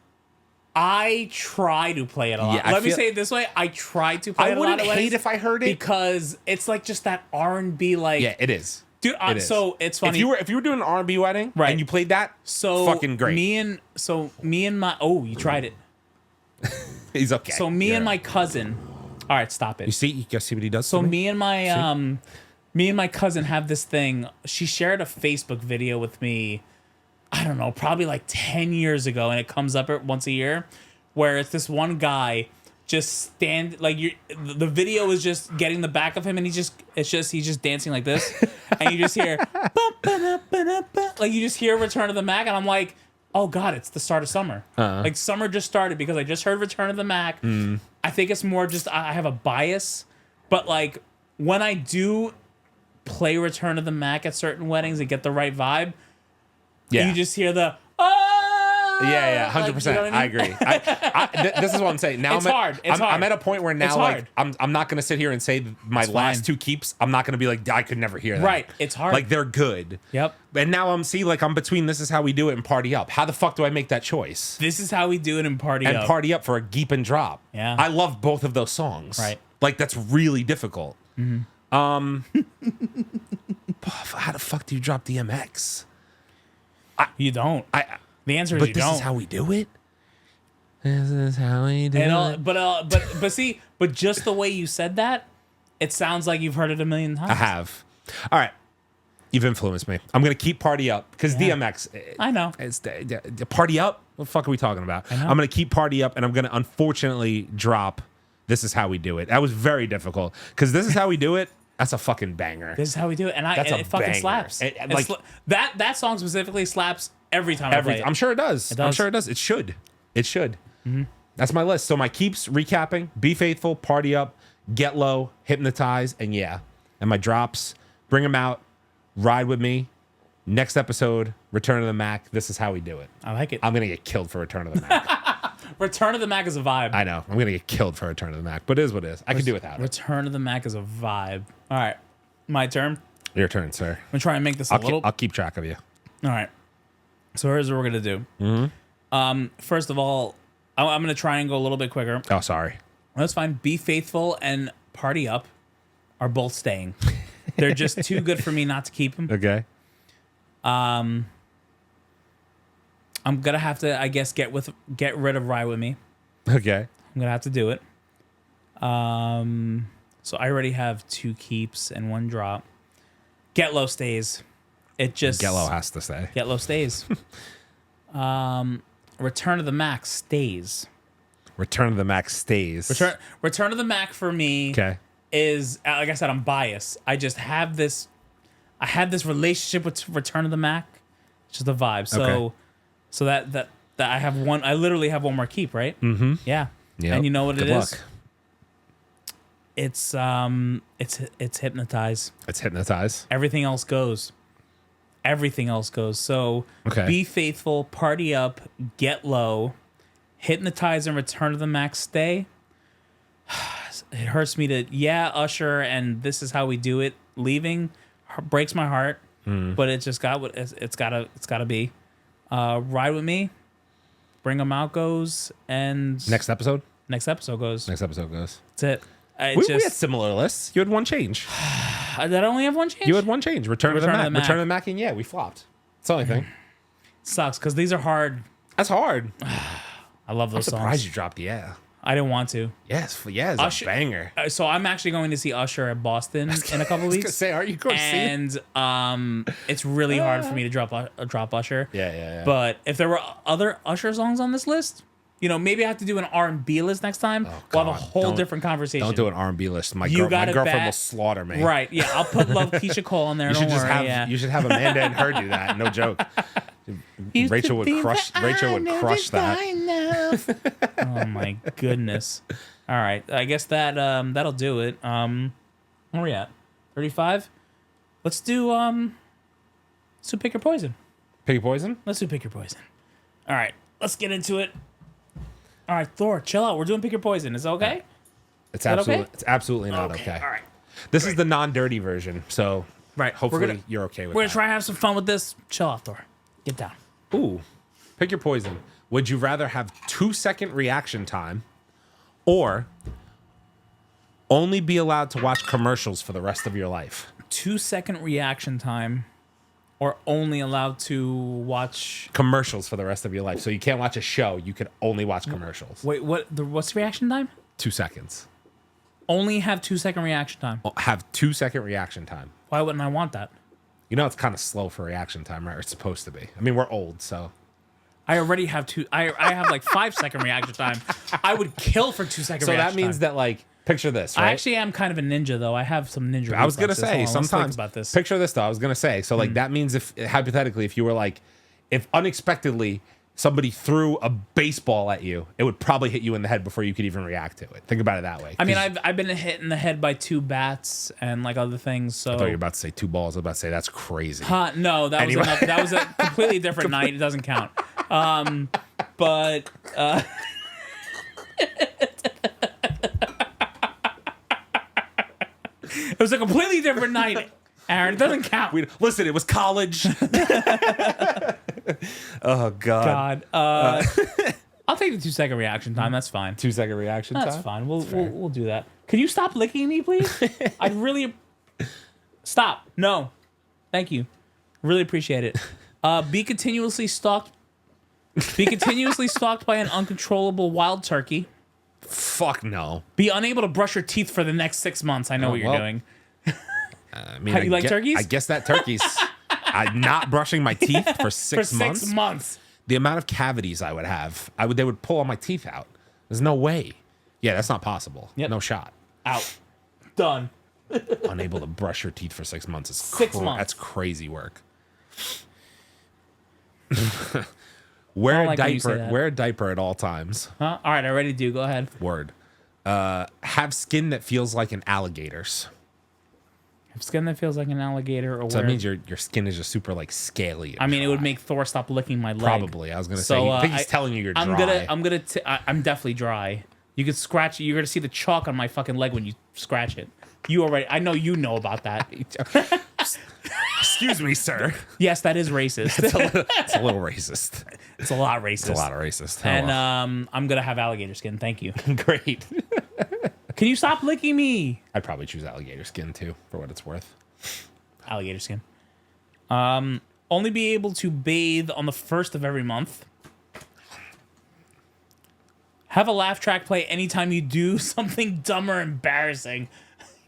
I try to play it a lot. Yeah, Let me say it this way. I try to play it a lot at weddings. I wouldn't hate if I heard it. Because it's like just that R&B like... Yeah, it is. Dude, so it's funny. If you were doing an R&B wedding and you played that, fucking great. Me and my... Oh, you tried it. He's okay. So me and my cousin... All right, stop it. You see what he does. So me and my cousin have this thing. She shared a Facebook video with me. I don't know, probably like 10 years ago, and it comes up once a year, where it's this one guy just the video is just getting the back of him, and he's just dancing like this, and you just hear like you just hear Return of the Mac, and I'm like, oh god, it's the start of summer. Like summer just started because I just heard Return of the Mac. I think it's more just I have a bias, but like when I do play Return of the Mac at certain weddings and get the right vibe, you just hear the yeah, 100%. You know what I mean? I agree. This is what I'm saying. Now it's hard. I'm at a point where now like I'm not gonna sit here and say my last two keeps. I'm not gonna be like I could never hear that. Right. It's hard. Like they're good. Yep. And now I'm between This Is How We Do It and Party Up. How the fuck do I make that choice? This Is How We Do It and Party Up. And Party Up for a Geep and Drop. Yeah. I love both of those songs. Right. Like that's really difficult. How the fuck do you drop DMX? You don't. The answer is you don't. This is how we do it. This is how we do it. But see, just the way you said that, it sounds like you've heard it a million times. I have. All right, you've influenced me. I'm gonna keep Party Up because DMX. I know. It's the Party Up. What the fuck are we talking about? I'm gonna keep Party Up, and I'm gonna unfortunately drop This Is How We Do It. That was very difficult because This Is How We Do It. That's a fucking banger. This is how we do it, and it fucking banger. slaps. That song specifically slaps every time I play it. I'm sure it does. I'm sure it does. It should. That's my list. So my keeps, recapping: Be Faithful, Party Up, Get Low, Hypnotize, and And my drops: Bring 'Em Out, Ride With Me. Next episode: Return of the Mac. This Is How We Do It. I like it. I'm gonna get killed for Return of the Mac. Return of the Mac is a vibe. I know. I'm gonna get killed for Return of the Mac, but it is what it is. I can do without it. Return of the Mac is a vibe. All right, my turn. Your turn, sir. I'm gonna try and make this a little. I'll keep track of you. All right. So here's what we're gonna do. First of all, I'm gonna try and go a little bit quicker. Oh, sorry. That's fine. Be Faithful and Party Up are both staying. They're just too good for me not to keep them. Okay. I'm gonna have to, I guess, get rid of Ride With Me. Okay. I'm gonna have to do it. So I already have 2 keeps and 1 drop. Get Low stays. It just Get Low has to stay. Get Low stays. Return of the Mac stays. Return of the Mac stays. Return of the Mac for me is, like I said, I'm biased. I just have this. I had this relationship with Return of the Mac. It's just a vibe. So that I have one. I literally have one more keep, right? Mm-hmm. Yeah. Yep. And you know what Good it luck. is? It's Hypnotize. It's Hypnotize. Everything else goes. Everything else goes. So Be Faithful, Party Up, Get Low, Hypnotize, and Return of the Mac stay. It hurts me to Usher and This Is How We Do It leaving breaks my heart, but it just got what it's gotta be. Ride With Me, Bring 'Em Out goes, and next episode goes. That's it. We had similar lists. You had one change. Did I only have one change? You had one change. Return of the Mac. Return of the Mac, and we flopped. It's the only thing. Sucks because these are hard. That's hard. I love those songs. I'm surprised you dropped I didn't want to. Yes, it's Usher, a banger. So I'm actually going to see Usher at Boston in a couple weeks. I was gonna say, are you going to see? And it's really hard for me to drop Usher. Yeah. But if there were other Usher songs on this list, maybe I have to do an R&B list next time. We'll have a whole different conversation. Don't do an R&B list. My girlfriend will slaughter me. Right? Yeah, I'll put Love Keisha Cole in there. You should have Amanda and her do that. No joke. Rachel would crush that. Oh my goodness! All right, I guess that'll do it. Where are we at? 35. Let's do Pick Your Poison. Pick Your Poison. Let's do Pick Your Poison. All right, let's get into it. All right, Thor, chill out. We're doing Pick Your Poison. Is that okay? It's absolutely not okay. All right. This is the non-dirty version, so hopefully you're okay with it. We're gonna try and have some fun with this. Chill out, Thor. Get down. Ooh, Pick Your Poison. Would you rather have 2-second reaction time, or only be allowed to watch commercials for the rest of your life? 2-second reaction time, or only allowed to watch commercials for the rest of your life. So you can't watch a show. You could only watch commercials. Wait, what's the reaction time? 2 seconds. Only have 2-second reaction time. Have 2-second reaction time. Why wouldn't I want that? It's kind of slow for reaction time, right? It's supposed to be. I mean, we're old, so. I already have I have like 5-second reaction time. I would kill for 2-second so reaction time. So that means that, like, picture this, right? I actually am kind of a ninja, though. I have some ninja. I was going to say, sometimes. About this. Picture this, though. I was going to say. So, like, that means hypothetically, if you were like, if unexpectedly somebody threw a baseball at you, it would probably hit you in the head before you could even react to it. Think about it that way. I mean, I've been hit in the head by 2 bats and like other things. So I thought you were about to say 2 balls. I was about to say that's crazy. No, that was a completely different night. It doesn't count. But it was a completely different night. Aaron, it doesn't count. Listen, it was college. Oh, God. I'll take the 2-second reaction time. That's fine. 2-second reaction time? That's fine. We'll do that. Can you stop licking me, please? I'd really... Stop. No. Thank you. Really appreciate it. Be continuously stalked by an uncontrollable wild turkey. Fuck no. Be unable to brush your teeth for the next 6 months. I know what you're doing. I mean, How do you like turkeys? I guess that turkey's... I'm not brushing my teeth for 6 months. 6 months. The amount of cavities I would have, they would pull all my teeth out. There's no way. Yeah, that's not possible. Yep. No shot. Out. Done. Unable to brush your teeth for 6 months is 6 months. That's crazy work. Wear a diaper at all times. Huh? All right, I already do. Go ahead. Word. Have skin that feels like an alligator's. Skin that feels like an alligator, or so that means your skin is just super like scaly. I mean, it would make Thor stop licking my leg. Probably, I was gonna say. I think he's telling you you're dry. I'm definitely dry. You could scratch it. You're gonna see the chalk on my fucking leg when you scratch it. I know you know about that. Excuse me, sir. Yes, that is racist. It's a little racist. It's a lot racist. It's a lot of racist. And I'm gonna have alligator skin. Thank you. Great. Can you stop licking me? I'd probably choose alligator skin too, for what it's worth. Alligator skin. Only be able to bathe on the 1st of every month. Have a laugh track play anytime you do something dumb or embarrassing.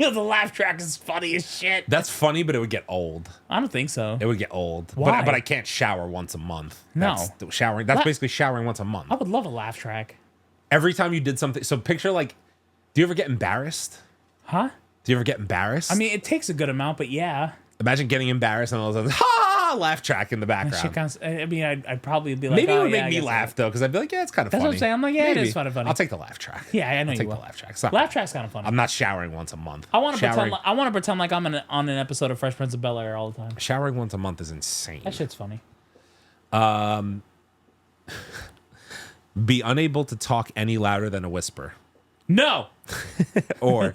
The laugh track is funny as shit. That's funny, but it would get old. I don't think so. It would get old. Why? But I can't shower once a month. No. That's basically showering once a month. I would love a laugh track. Every time you did something. So picture like, do you ever get embarrassed? Huh? Do you ever get embarrassed? I mean, it takes a good amount, but yeah. Imagine getting embarrassed and all of a sudden, ha, laugh track in the background. I'd probably be like, maybe it would make me laugh though, because I'd be like, yeah, it's kind of funny. That's what I'm saying. I'm like, yeah, maybe. it is kind of funny. I'll take the laugh track. Yeah, I know I'll take you will. the laugh track. Laugh track's kind of funny. I'm not showering once a month. I want to pretend like I'm on an episode of Fresh Prince of Bel-Air all the time. Showering once a month is insane. That shit's funny. Be unable to talk any louder than a whisper. No. Or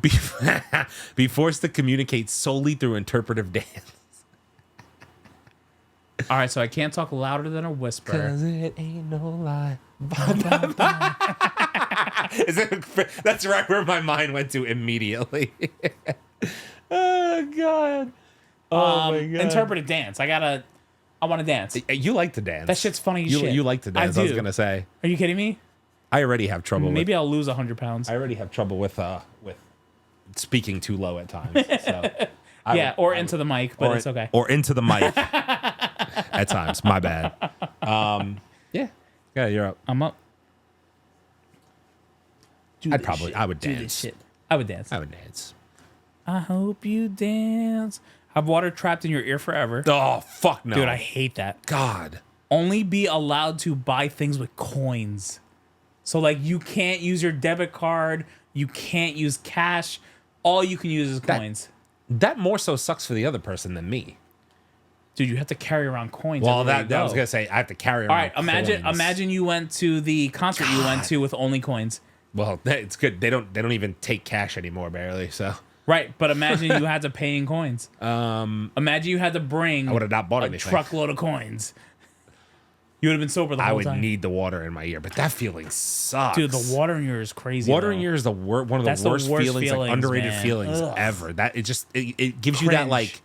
be forced to communicate solely through interpretive dance. All right, so I can't talk louder than a whisper. 'Cause it ain't no lie. That's right where my mind went to immediately. Oh, God. Oh, my God. Interpretive dance. I want to dance. You like to dance. That shit's funny as shit. You like to dance, I was going to say. Are you kidding me? I already have trouble Maybe I'll lose 100 pounds. I already have trouble with speaking too low at times. So into the mic, but it's okay. Or into the mic at times. My bad. Yeah. Yeah, you're up. I'm up. I would Do this dance. shit. I would dance. I would dance. I hope you dance. Have water trapped in your ear forever. Oh, fuck no. Dude, I hate that. God. Only be allowed to buy things with coins. So, like, you can't use your debit card. You can't use cash. All you can use is coins. That more so sucks for the other person than me. Dude, you have to carry around coins. Well, that I was going to say, I have to carry around All right, coins. imagine you went to the concert you went to with only coins. Well, it's good. They don't even take cash anymore, barely, so... Right, but imagine you had to pay in coins. Imagine you had to bring I would have not bought a anything. truckload of coins. You would have been sober the whole time. I would need the water in my ear, but that feeling sucks. Dude, the water in your ear is crazy. Water in your ear is one of the worst feelings, like underrated man. feelings ever. That it gives you that like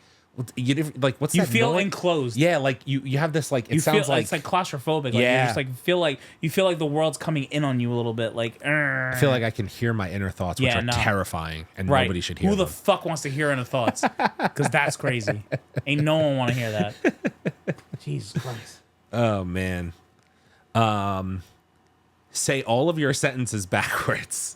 what's you that feel noise? enclosed. Yeah, like you have this like it sounds like it's like claustrophobic. Like, yeah, you just like you feel like the world's coming in on you a little bit. Like I feel like I can hear my inner thoughts, which are terrifying, and nobody should hear. Who them. the fuck wants to hear inner thoughts? Because that's crazy. Ain't no one want to hear that. Jesus Christ. Oh man. Say all of your sentences backwards.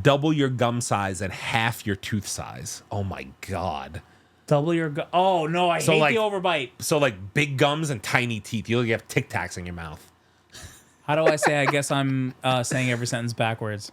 Double your gum size and half your tooth size. Oh my god. Double your oh no, I hate the overbite. So like big gums and tiny teeth. You have Tic Tacs in your mouth. How do I say? I guess I'm saying every sentence backwards.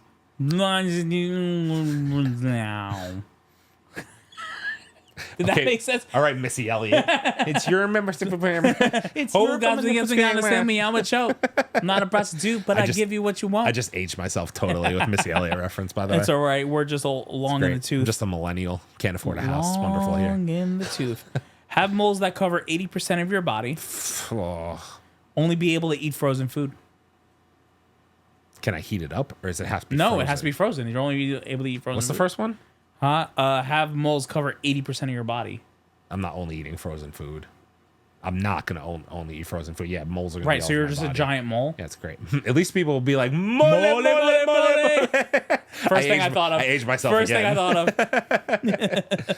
Did that make sense? All right, Missy Elliott. It's your membership. It's your understand me. I'm a choke. I'm not a prostitute, but I give you what you want. I just aged myself totally with Missy Elliott reference, by the way. It's all right. We're just long in the tooth. I'm just a millennial. Can't afford a house. It's wonderful here. Long in the tooth. Have moles that cover 80% of your body. Oh. Only be able to eat frozen food. Can I heat it up, or does it have to be frozen? No, it has to be frozen. You're only able to eat frozen What's food. the first one? Have moles cover 80% of your body. I'm not only eating frozen food. I'm not going to only eat frozen food. Yeah, moles are going to be right, so you're my just body. a giant mole? Yeah, it's great. At least people will be like, mole, mole, mole, mole. First thing I thought of. I aged myself First again. thing I thought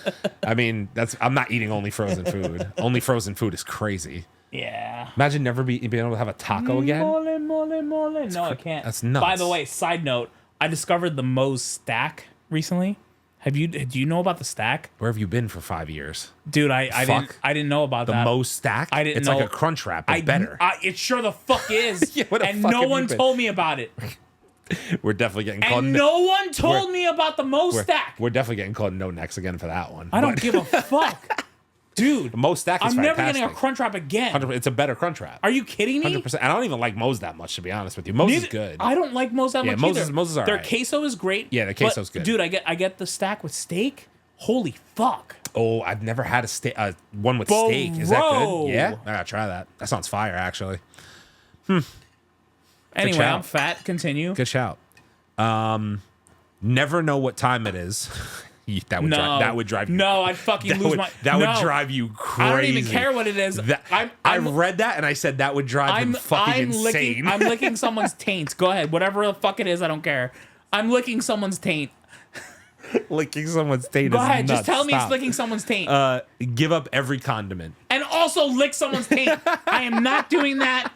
of. I mean, I'm not eating only frozen food. Only frozen food is crazy. Yeah. Imagine never being able to have a taco again. Mole, mole, mole. No, I can't. That's nuts. By the way, side note, I discovered the Moe's stack recently. Do you know about the stack? Where have you been for 5 years? Dude, I didn't know about that. The Moe's stack? I didn't it's know. Like a crunch wrap, but better. It sure the fuck is. Yeah, what the and fuck no have one you been? told me about it. We're definitely getting called. And no one told me about the Moe's stack. We're definitely getting called no necks again for that one. I don't give a fuck. Dude, Moe's stack is I'm fantastic. never getting a crunch wrap again. 100%, it's a better crunch wrap. Are you kidding me? 100%. I don't even like Moe's that much, to be honest with you. Moe's is good. I don't like Moe's that much either. Moe's is all Their right. queso is great. Yeah, the queso's good. Dude, I get the stack with steak. Holy fuck. Oh, I've never had one with steak. Is that good? Yeah? I gotta try that. That sounds fire, actually. Anyway, I'm fat. Continue. Good shout. Never know what time it is. That would drive you. No, I'd fucking lose my... That would drive you crazy. I don't even care what it is. I read that and I said that would drive him fucking insane. I'm licking someone's taint. Go ahead. Whatever the fuck it is, I don't care. I'm licking someone's taint. Licking someone's taint Go is ahead. nuts. Just tell me Stop. it's licking someone's taint. Give up every condiment. And also lick someone's taint. I am not doing that.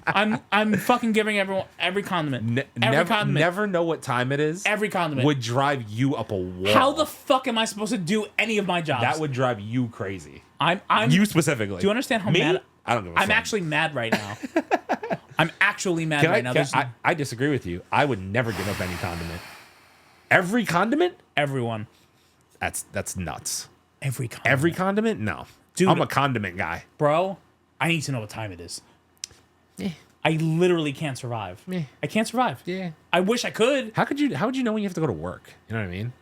I'm fucking giving everyone every condiment. Every condiment. Never know what time it is. Every condiment would drive you up a wall. How the fuck am I supposed to do any of my jobs? That would drive you crazy. I'm you specifically. Do you understand how mad I don't give a fuck. I'm actually mad right now. I'm actually mad right now. I disagree with you. I would never give up any condiment. Every condiment? Everyone. That's nuts. Every condiment. Every condiment? No. Dude, I'm a condiment guy. Bro, I need to know what time it is. Yeah. I literally can't survive. Yeah. I can't survive. Yeah. I wish I could. How would you know when you have to go to work? You know what I mean?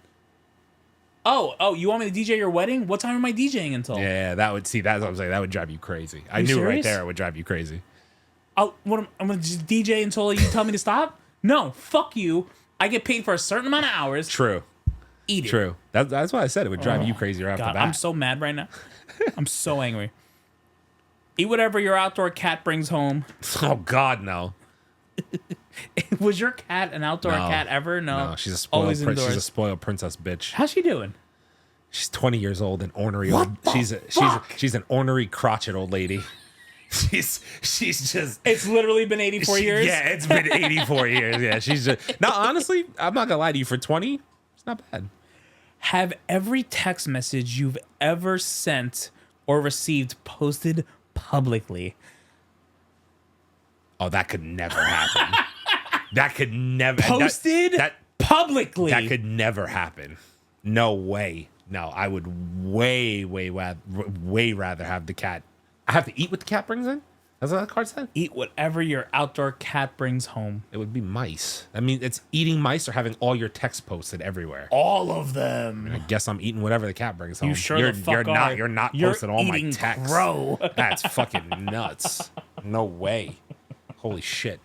Oh, you want me to DJ your wedding? What time am I DJing until? Yeah, that's what I'm saying. That would drive you crazy. I knew serious? right there it would drive you crazy. I'm gonna just DJ until you tell me to stop? No, fuck you. I get paid for a certain amount of hours. True. Eat it. True. That's why I said it would drive you crazy right off the bat. I'm so mad right now. I'm so angry. Eat whatever your outdoor cat brings home. Oh God, no. Was your cat an outdoor cat ever? No. No, she's a spoiled princess bitch. How's she doing? She's 20 years old and ornery What old. the She's an ornery crotchet old lady. She's just. It's literally been 84 years. Yeah, it's been 84 years. Yeah, she's just. Now, honestly, I'm not gonna lie to you. For 20, it's not bad. Have every text message you've ever sent or received posted publicly. Oh, that could never happen. That could never posted that publicly. That could never happen. No way. No, I would way rather have the cat. I have to eat what the cat brings in? That's what that card said? Eat whatever your outdoor cat brings home. It would be mice. I mean, it's eating mice or having all your texts posted everywhere. All of them. I guess I'm eating whatever the cat brings home. You sure the fuck are. You're not posting all my texts. Crow. That's fucking nuts. No way. Holy shit.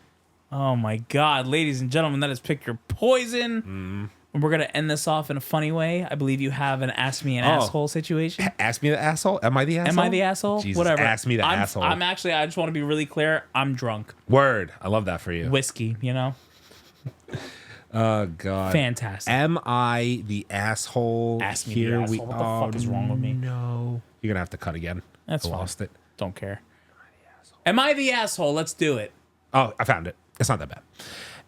Oh my God. Ladies and gentlemen, that is Pick Your Poison. And we're going to end this off in a funny way. I believe you have an Ask Me an Asshole situation. Ask me the asshole? Am I the asshole? Am I the asshole? Jesus, whatever. Ask me the asshole. I'm actually, I just want to be really clear. I'm drunk. Word. I love that for you. Whiskey, you know? Oh, God. Fantastic. Am I the asshole? Ask me the asshole. What the fuck is wrong with me? No. You're going to have to cut again. That's I fine. lost it. Don't care. Am I the asshole? Let's do it. Oh, I found it. It's not that bad.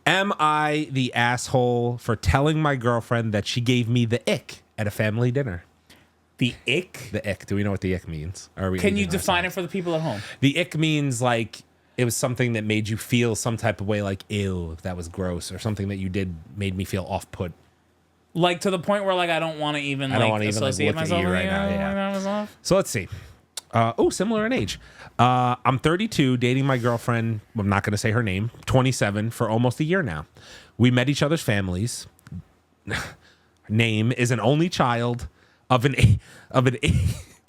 Am I the asshole for telling my girlfriend that she gave me the ick at a family dinner? The ick? The ick. Do we know what the ick means? Can you define it for the people at home? The ick means like it was something that made you feel some type of way, like, ew, that was gross, or something that you did made me feel off-put. Like to the point where like I don't want to even associate look myself at you right now. Yeah. So let's see. Similar in age. I'm 32, dating my girlfriend. I'm not going to say her name. 27 for almost a year now. We met each other's families. Name is an only child of an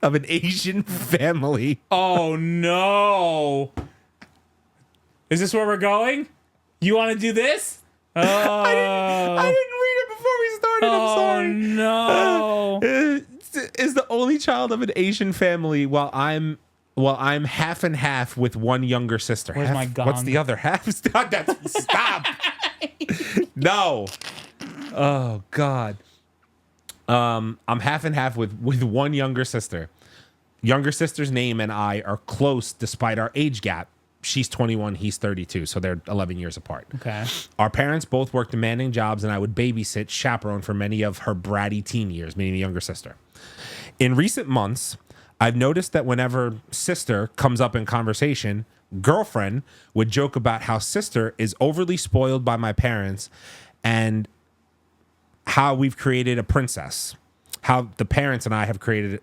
Asian family. Oh no! Is this where we're going? You want to do this? Oh. I didn't read it before we started. I'm sorry. Oh no! Is the only child of an Asian family while I'm half and half with one younger sister. Where's my gong? What's the other half? Stop. No. Oh God. I'm half and half with one younger sister. Younger sister's name and I are close despite our age gap. She's 21, he's 32, so they're 11 years apart. Okay. Our parents both worked demanding jobs, and I would babysit, chaperone for many of her bratty teen years, meaning the younger sister. In recent months, I've noticed that whenever sister comes up in conversation, girlfriend would joke about how sister is overly spoiled by my parents and how we've created a princess. How my parents and I have created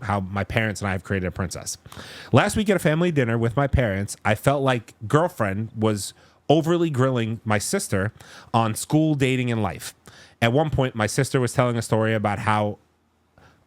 a princess. Last week at a family dinner with my parents, I felt like girlfriend was overly grilling my sister on school, dating, and life. At one point, my sister was telling a story about how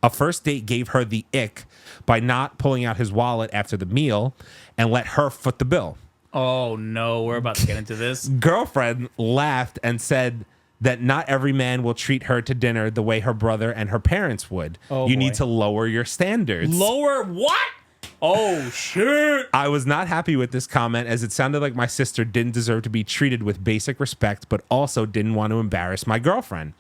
a first date gave her the ick by not pulling out his wallet after the meal and let her foot the bill. Oh no, we're about to get into this. Girlfriend laughed and said that not every man will treat her to dinner the way her brother and her parents would. Oh, you boy. need to lower your standards. Lower what? Oh, shit. I was not happy with this comment as it sounded like my sister didn't deserve to be treated with basic respect, but also didn't want to embarrass my girlfriend.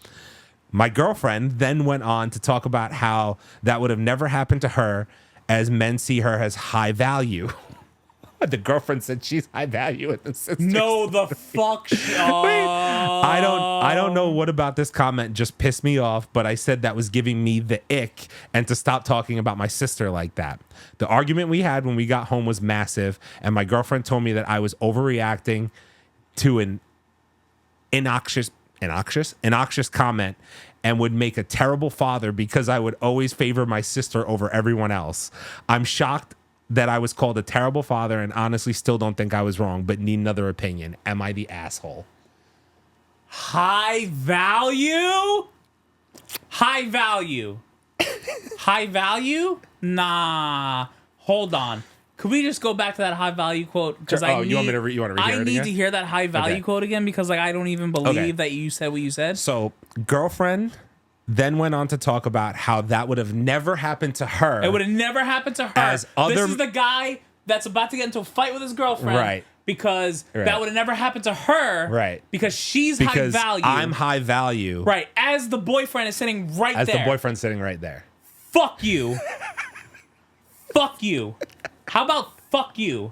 My girlfriend then went on to talk about how that would have never happened to her as men see her as high value. The girlfriend said she's high value and the sister. No, the fuck. I don't know what about this comment just pissed me off, but I said that was giving me the ick and to stop talking about my sister like that. The argument we had when we got home was massive, and my girlfriend told me that I was overreacting to an innoxious comment and would make a terrible father because I would always favor my sister over everyone else. I'm shocked that I was called a terrible father and honestly still don't think I was wrong, but need another opinion. Am I the asshole? High value? High value. High value? Nah. Hold on. Could we just go back to that high value quote? Because you want me to read it I need again? to hear that high value quote again because like I don't even believe that you said what you said. So, girlfriend then went on to talk about how that would have never happened to her. It would have never happened to her. This is the guy that's about to get into a fight with his girlfriend. Right. Because that would have never happened to her. Right. Because she's high value. I'm high value. Right. As the boyfriend is sitting right there. As the boyfriend's sitting right there. Fuck you. Fuck you. How about fuck you?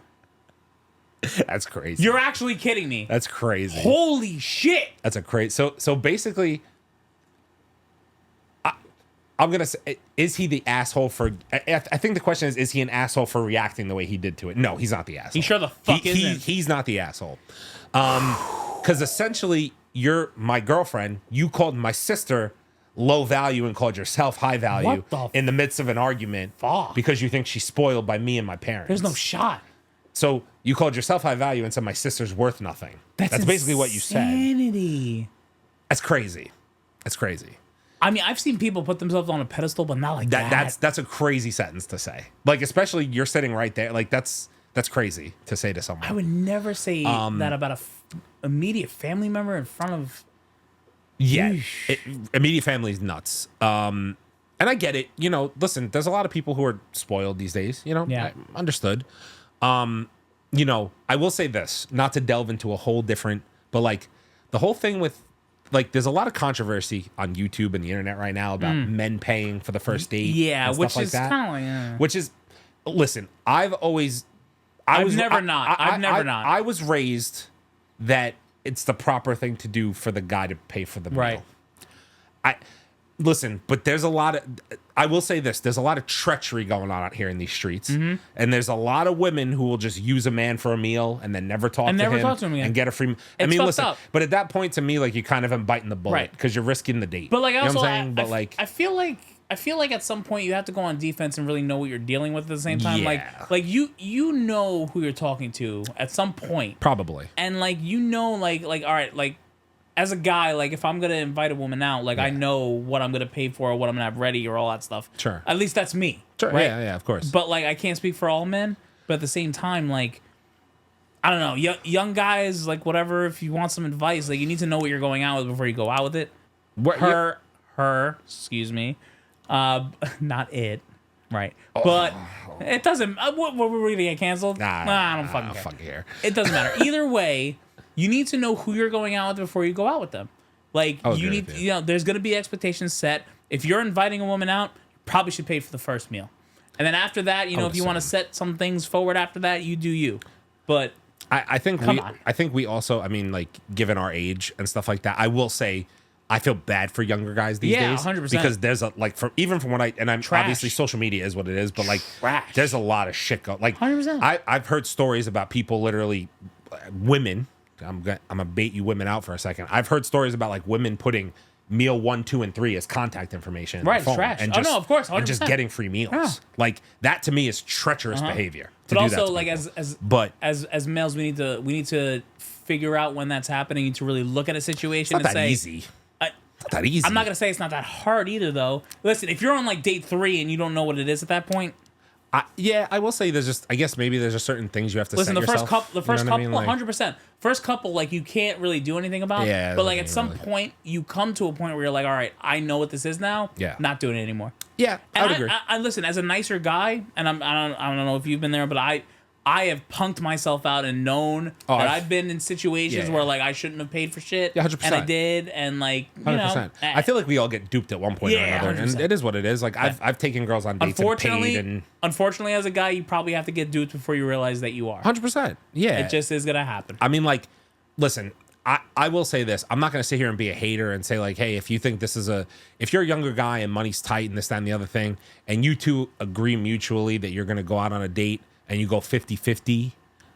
That's crazy. You're actually kidding me. That's crazy. Holy shit. That's a crazy. So basically, I'm gonna say, is he the asshole for? I think the question is he an asshole for reacting the way he did to it? No, he's not the asshole. He sure the fuck isn't. He's not the asshole. Because essentially, you're my girlfriend. You called my sister low value and called yourself high value in the midst of an argument because you think she's spoiled by me and my parents. There's no shot. So you called yourself high value and said my sister's worth nothing. That's basically what you said. Insanity. That's crazy. That's crazy. I mean, I've seen people put themselves on a pedestal, but not like that. That's a crazy sentence to say. Like, especially you're sitting right there. Like, that's crazy to say to someone. I would never say that about a immediate family member in front of. Yeah, immediate family is nuts. And I get it. You know, listen, there's a lot of people who are spoiled these days. You know, yeah, understood. You know, I will say this, not to delve into a whole different, but like the whole thing with. Like, there's a lot of controversy on YouTube and the internet right now about men paying for the first date. Yeah, and which stuff is like kind of like, which is, listen, I've never not. I was raised that it's the proper thing to do for the guy to pay for the meal. Right. Listen, but there's a lot of, I will say this, there's a lot of treachery going on out here in these streets. And there's a lot of women who will just use a man for a meal and then never talk to him again. and get a free. I mean, listen, but at that point to me, like, you kind of am biting the bullet because you're risking the date. But like, also, you know what I'm saying? But like, I feel like at some point you have to go on defense and really know what you're dealing with at the same time. Yeah. Like you know who you're talking to at some point. Probably. And like, you know, like, all right, like, as a guy, like, if I'm going to invite a woman out, like, I know what I'm going to pay for or what I'm going to have ready or all that stuff. Sure. At least that's me. Sure. Right? Yeah, of course. But, like, I can't speak for all men. But at the same time, like, I don't know. Young guys, like, whatever, if you want some advice, like, you need to know what you're going out with before you go out with it. Her, excuse me. Not it. Right. Oh. But it doesn't. What were we going to get canceled? I don't fucking care. It doesn't matter. Either way. You need to know who you're going out with before you go out with them. Like, you need, you know, there's going to be expectations set. If you're inviting a woman out, you probably should pay for the first meal. And then after that, you know, if you want to set some things forward after that, you do you. But I think we also, I mean, like, given our age and stuff like that, I will say I feel bad for younger guys these days. 100%. Because there's even from what I'm obviously social media is what it is, but like, there's a lot of shit going. Like, 100%. I've heard stories about people literally, women. I'm gonna bait you women out for a second. I've heard stories about like women putting meal 1, 2, and 3 as contact information. Right, it's trash. And just, no, of course, 100%. And just getting free meals. Yeah. Like, that to me is treacherous behavior. But also, like, as males, we need to figure out when that's happening. You need to really look at a situation and say, easy. Not that easy. I'm not gonna say it's not that hard either, though. Listen, if you're on like date 3 and you don't know what it is at that point. I will say I guess maybe there's just certain things you have to listen, set the yourself. The first couple, 100%. First couple, like, you can't really do anything about. Yeah, but like at some point, you come to a point where you're like, all right, I know what this is now. Yeah. Not doing it anymore. Yeah, I would agree. I listen, as a nicer guy, and I don't know if you've been there, but I have punked myself out and known that I've been in situations where like I shouldn't have paid for shit. Yeah, 100%. And I did, and like, you 100%. Know. I feel like we all get duped at one point or another. 100%. And it is what it is. Like, I've taken girls on dates and paid. Unfortunately, as a guy, you probably have to get duped before you realize that you are. 100%. Yeah. It just is going to happen. I mean, like, listen, I will say this. I'm not going to sit here and be a hater and say, like, hey, if you think this is if you're a younger guy and money's tight and this, that, and the other thing, and you two agree mutually that you're going to go out on a date and you go 50-50,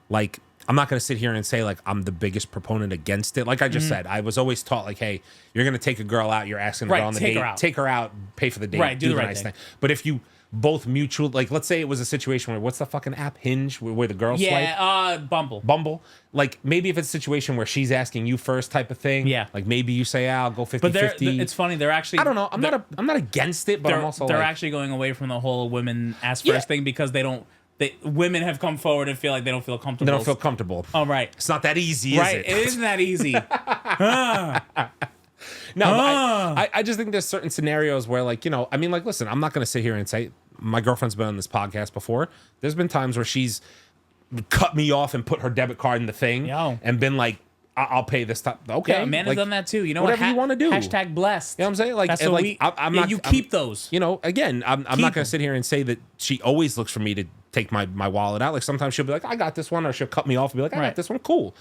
like, I'm not going to sit here and say, like, I'm the biggest proponent against it. Like I just said, I was always taught, like, hey, you're going to take a girl out, you're asking a girl on the date, take her out, pay for the date, do the right thing. But if you both mutual, like, let's say it was a situation where, what's the fucking app, Hinge, where the girls swipe? Bumble. Like, maybe if it's a situation where she's asking you first type of thing, like, maybe you say, I'll go 50-50. But it's funny, they're actually, I don't know, I'm not against it, but I'm also they're actually going away from the whole women ask first thing because women have come forward and feel like they don't feel comfortable. They don't feel comfortable. Oh, right. It's not that easy, is it? Right, it isn't that easy. No, but I just think there's certain scenarios where, like, you know, I mean, like, listen, I'm not going to sit here and say, my girlfriend's been on this podcast before. There's been times where she's cut me off and put her debit card in the thing and been like, I'll pay this stuff. Okay. Yeah, Amanda's done that too. You know whatever you want to do. Hashtag blessed. You know what I'm saying? Like, I'm not. You keep those. You know, again, I'm not going to sit here and say that she always looks for me to take my wallet out. Like sometimes she'll be like, I got this one, or she'll cut me off and be like, I got this one. Cool.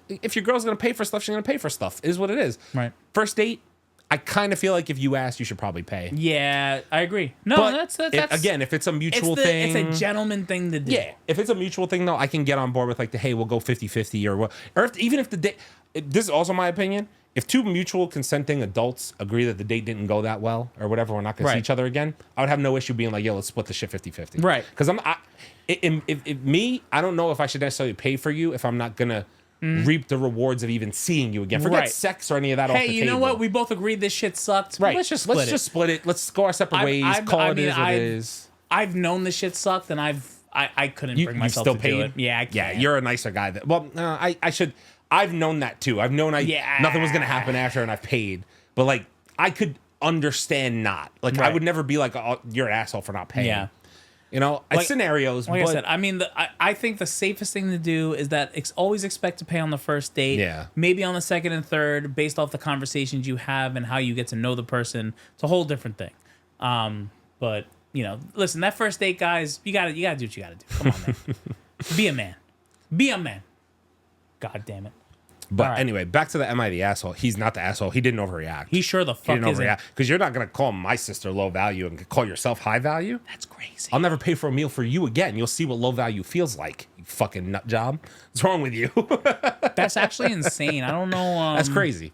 If your girl's gonna pay for stuff, she's gonna pay for stuff. It is what it is. Right. First date, I kind of feel like if you ask, you should probably pay. Yeah, I agree. No, but that's again, if it's a mutual thing. It's a gentleman thing to do. Yeah. If it's a mutual thing, though, I can get on board with like hey, we'll go 50-50 or what. Or even if the date, this is also my opinion. If two mutual consenting adults agree that the date didn't go that well or whatever, we're not going to see each other again, I would have no issue being like, yo, let's split the shit 50-50. Right. Because I don't know if I should necessarily pay for you if I'm not going to reap the rewards of even seeing you again. Forget sex or any of that off the table. Hey, you know what? We both agreed this shit sucked. Right. Let's just split it. Let's go our separate ways. Call it as it is. I've known this shit sucked, and I couldn't bring myself to do it. Yeah, I can't. Yeah, you're a nicer guy. I should... I've known that too. I've known nothing was gonna happen after, and I've paid. But like, I could understand not. Like, I would never be like, "Oh, you're an asshole for not paying." Yeah, you know, like, scenarios. Like I said, I mean, I think the safest thing to do is that always expect to pay on the first date. Yeah, maybe on the second and third, based off the conversations you have and how you get to know the person. It's a whole different thing. But you know, listen, that first date, guys, you gotta do what you gotta do. Come on, man. Be a man. Be a man. God damn it. But anyway, back to the am I the asshole? He's not the asshole. He didn't overreact. He sure the fuck isn't. Because you're not going to call my sister low value and call yourself high value. That's crazy. I'll never pay for a meal for you again. You'll see what low value feels like, you fucking nut job. What's wrong with you? That's actually insane. I don't know. That's crazy.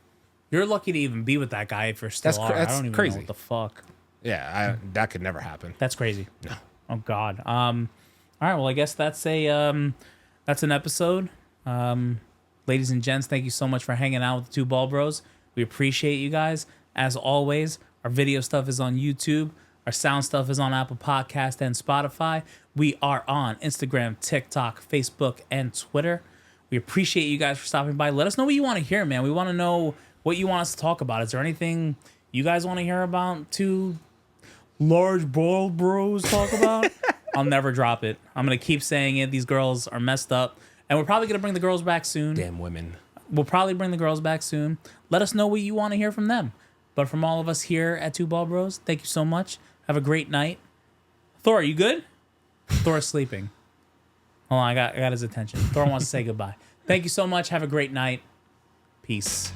You're lucky to even be with that guy if you're still are. That's I don't even crazy. know what the fuck. Yeah, that could never happen. That's crazy. No. Oh, God. All right, well, I guess that's an episode. Ladies and gents, thank you so much for hanging out with the Two Ball Bros. We appreciate you guys. As always, our video stuff is on YouTube. Our sound stuff is on Apple Podcast and Spotify. We are on Instagram, TikTok, Facebook, and Twitter. We appreciate you guys for stopping by. Let us know what you want to hear, man. We want to know what you want us to talk about. Is there anything you guys want to hear about two large bald bros talk about? I'll never drop it. I'm going to keep saying it. These girls are messed up. And we're probably going to bring the girls back soon. Damn women. We'll probably bring the girls back soon. Let us know what you want to hear from them. But from all of us here at Two Ball Bros, thank you so much. Have a great night. Thor, are you good? Thor's sleeping. Hold on, I got his attention. Thor wants to say goodbye. Thank you so much. Have a great night. Peace.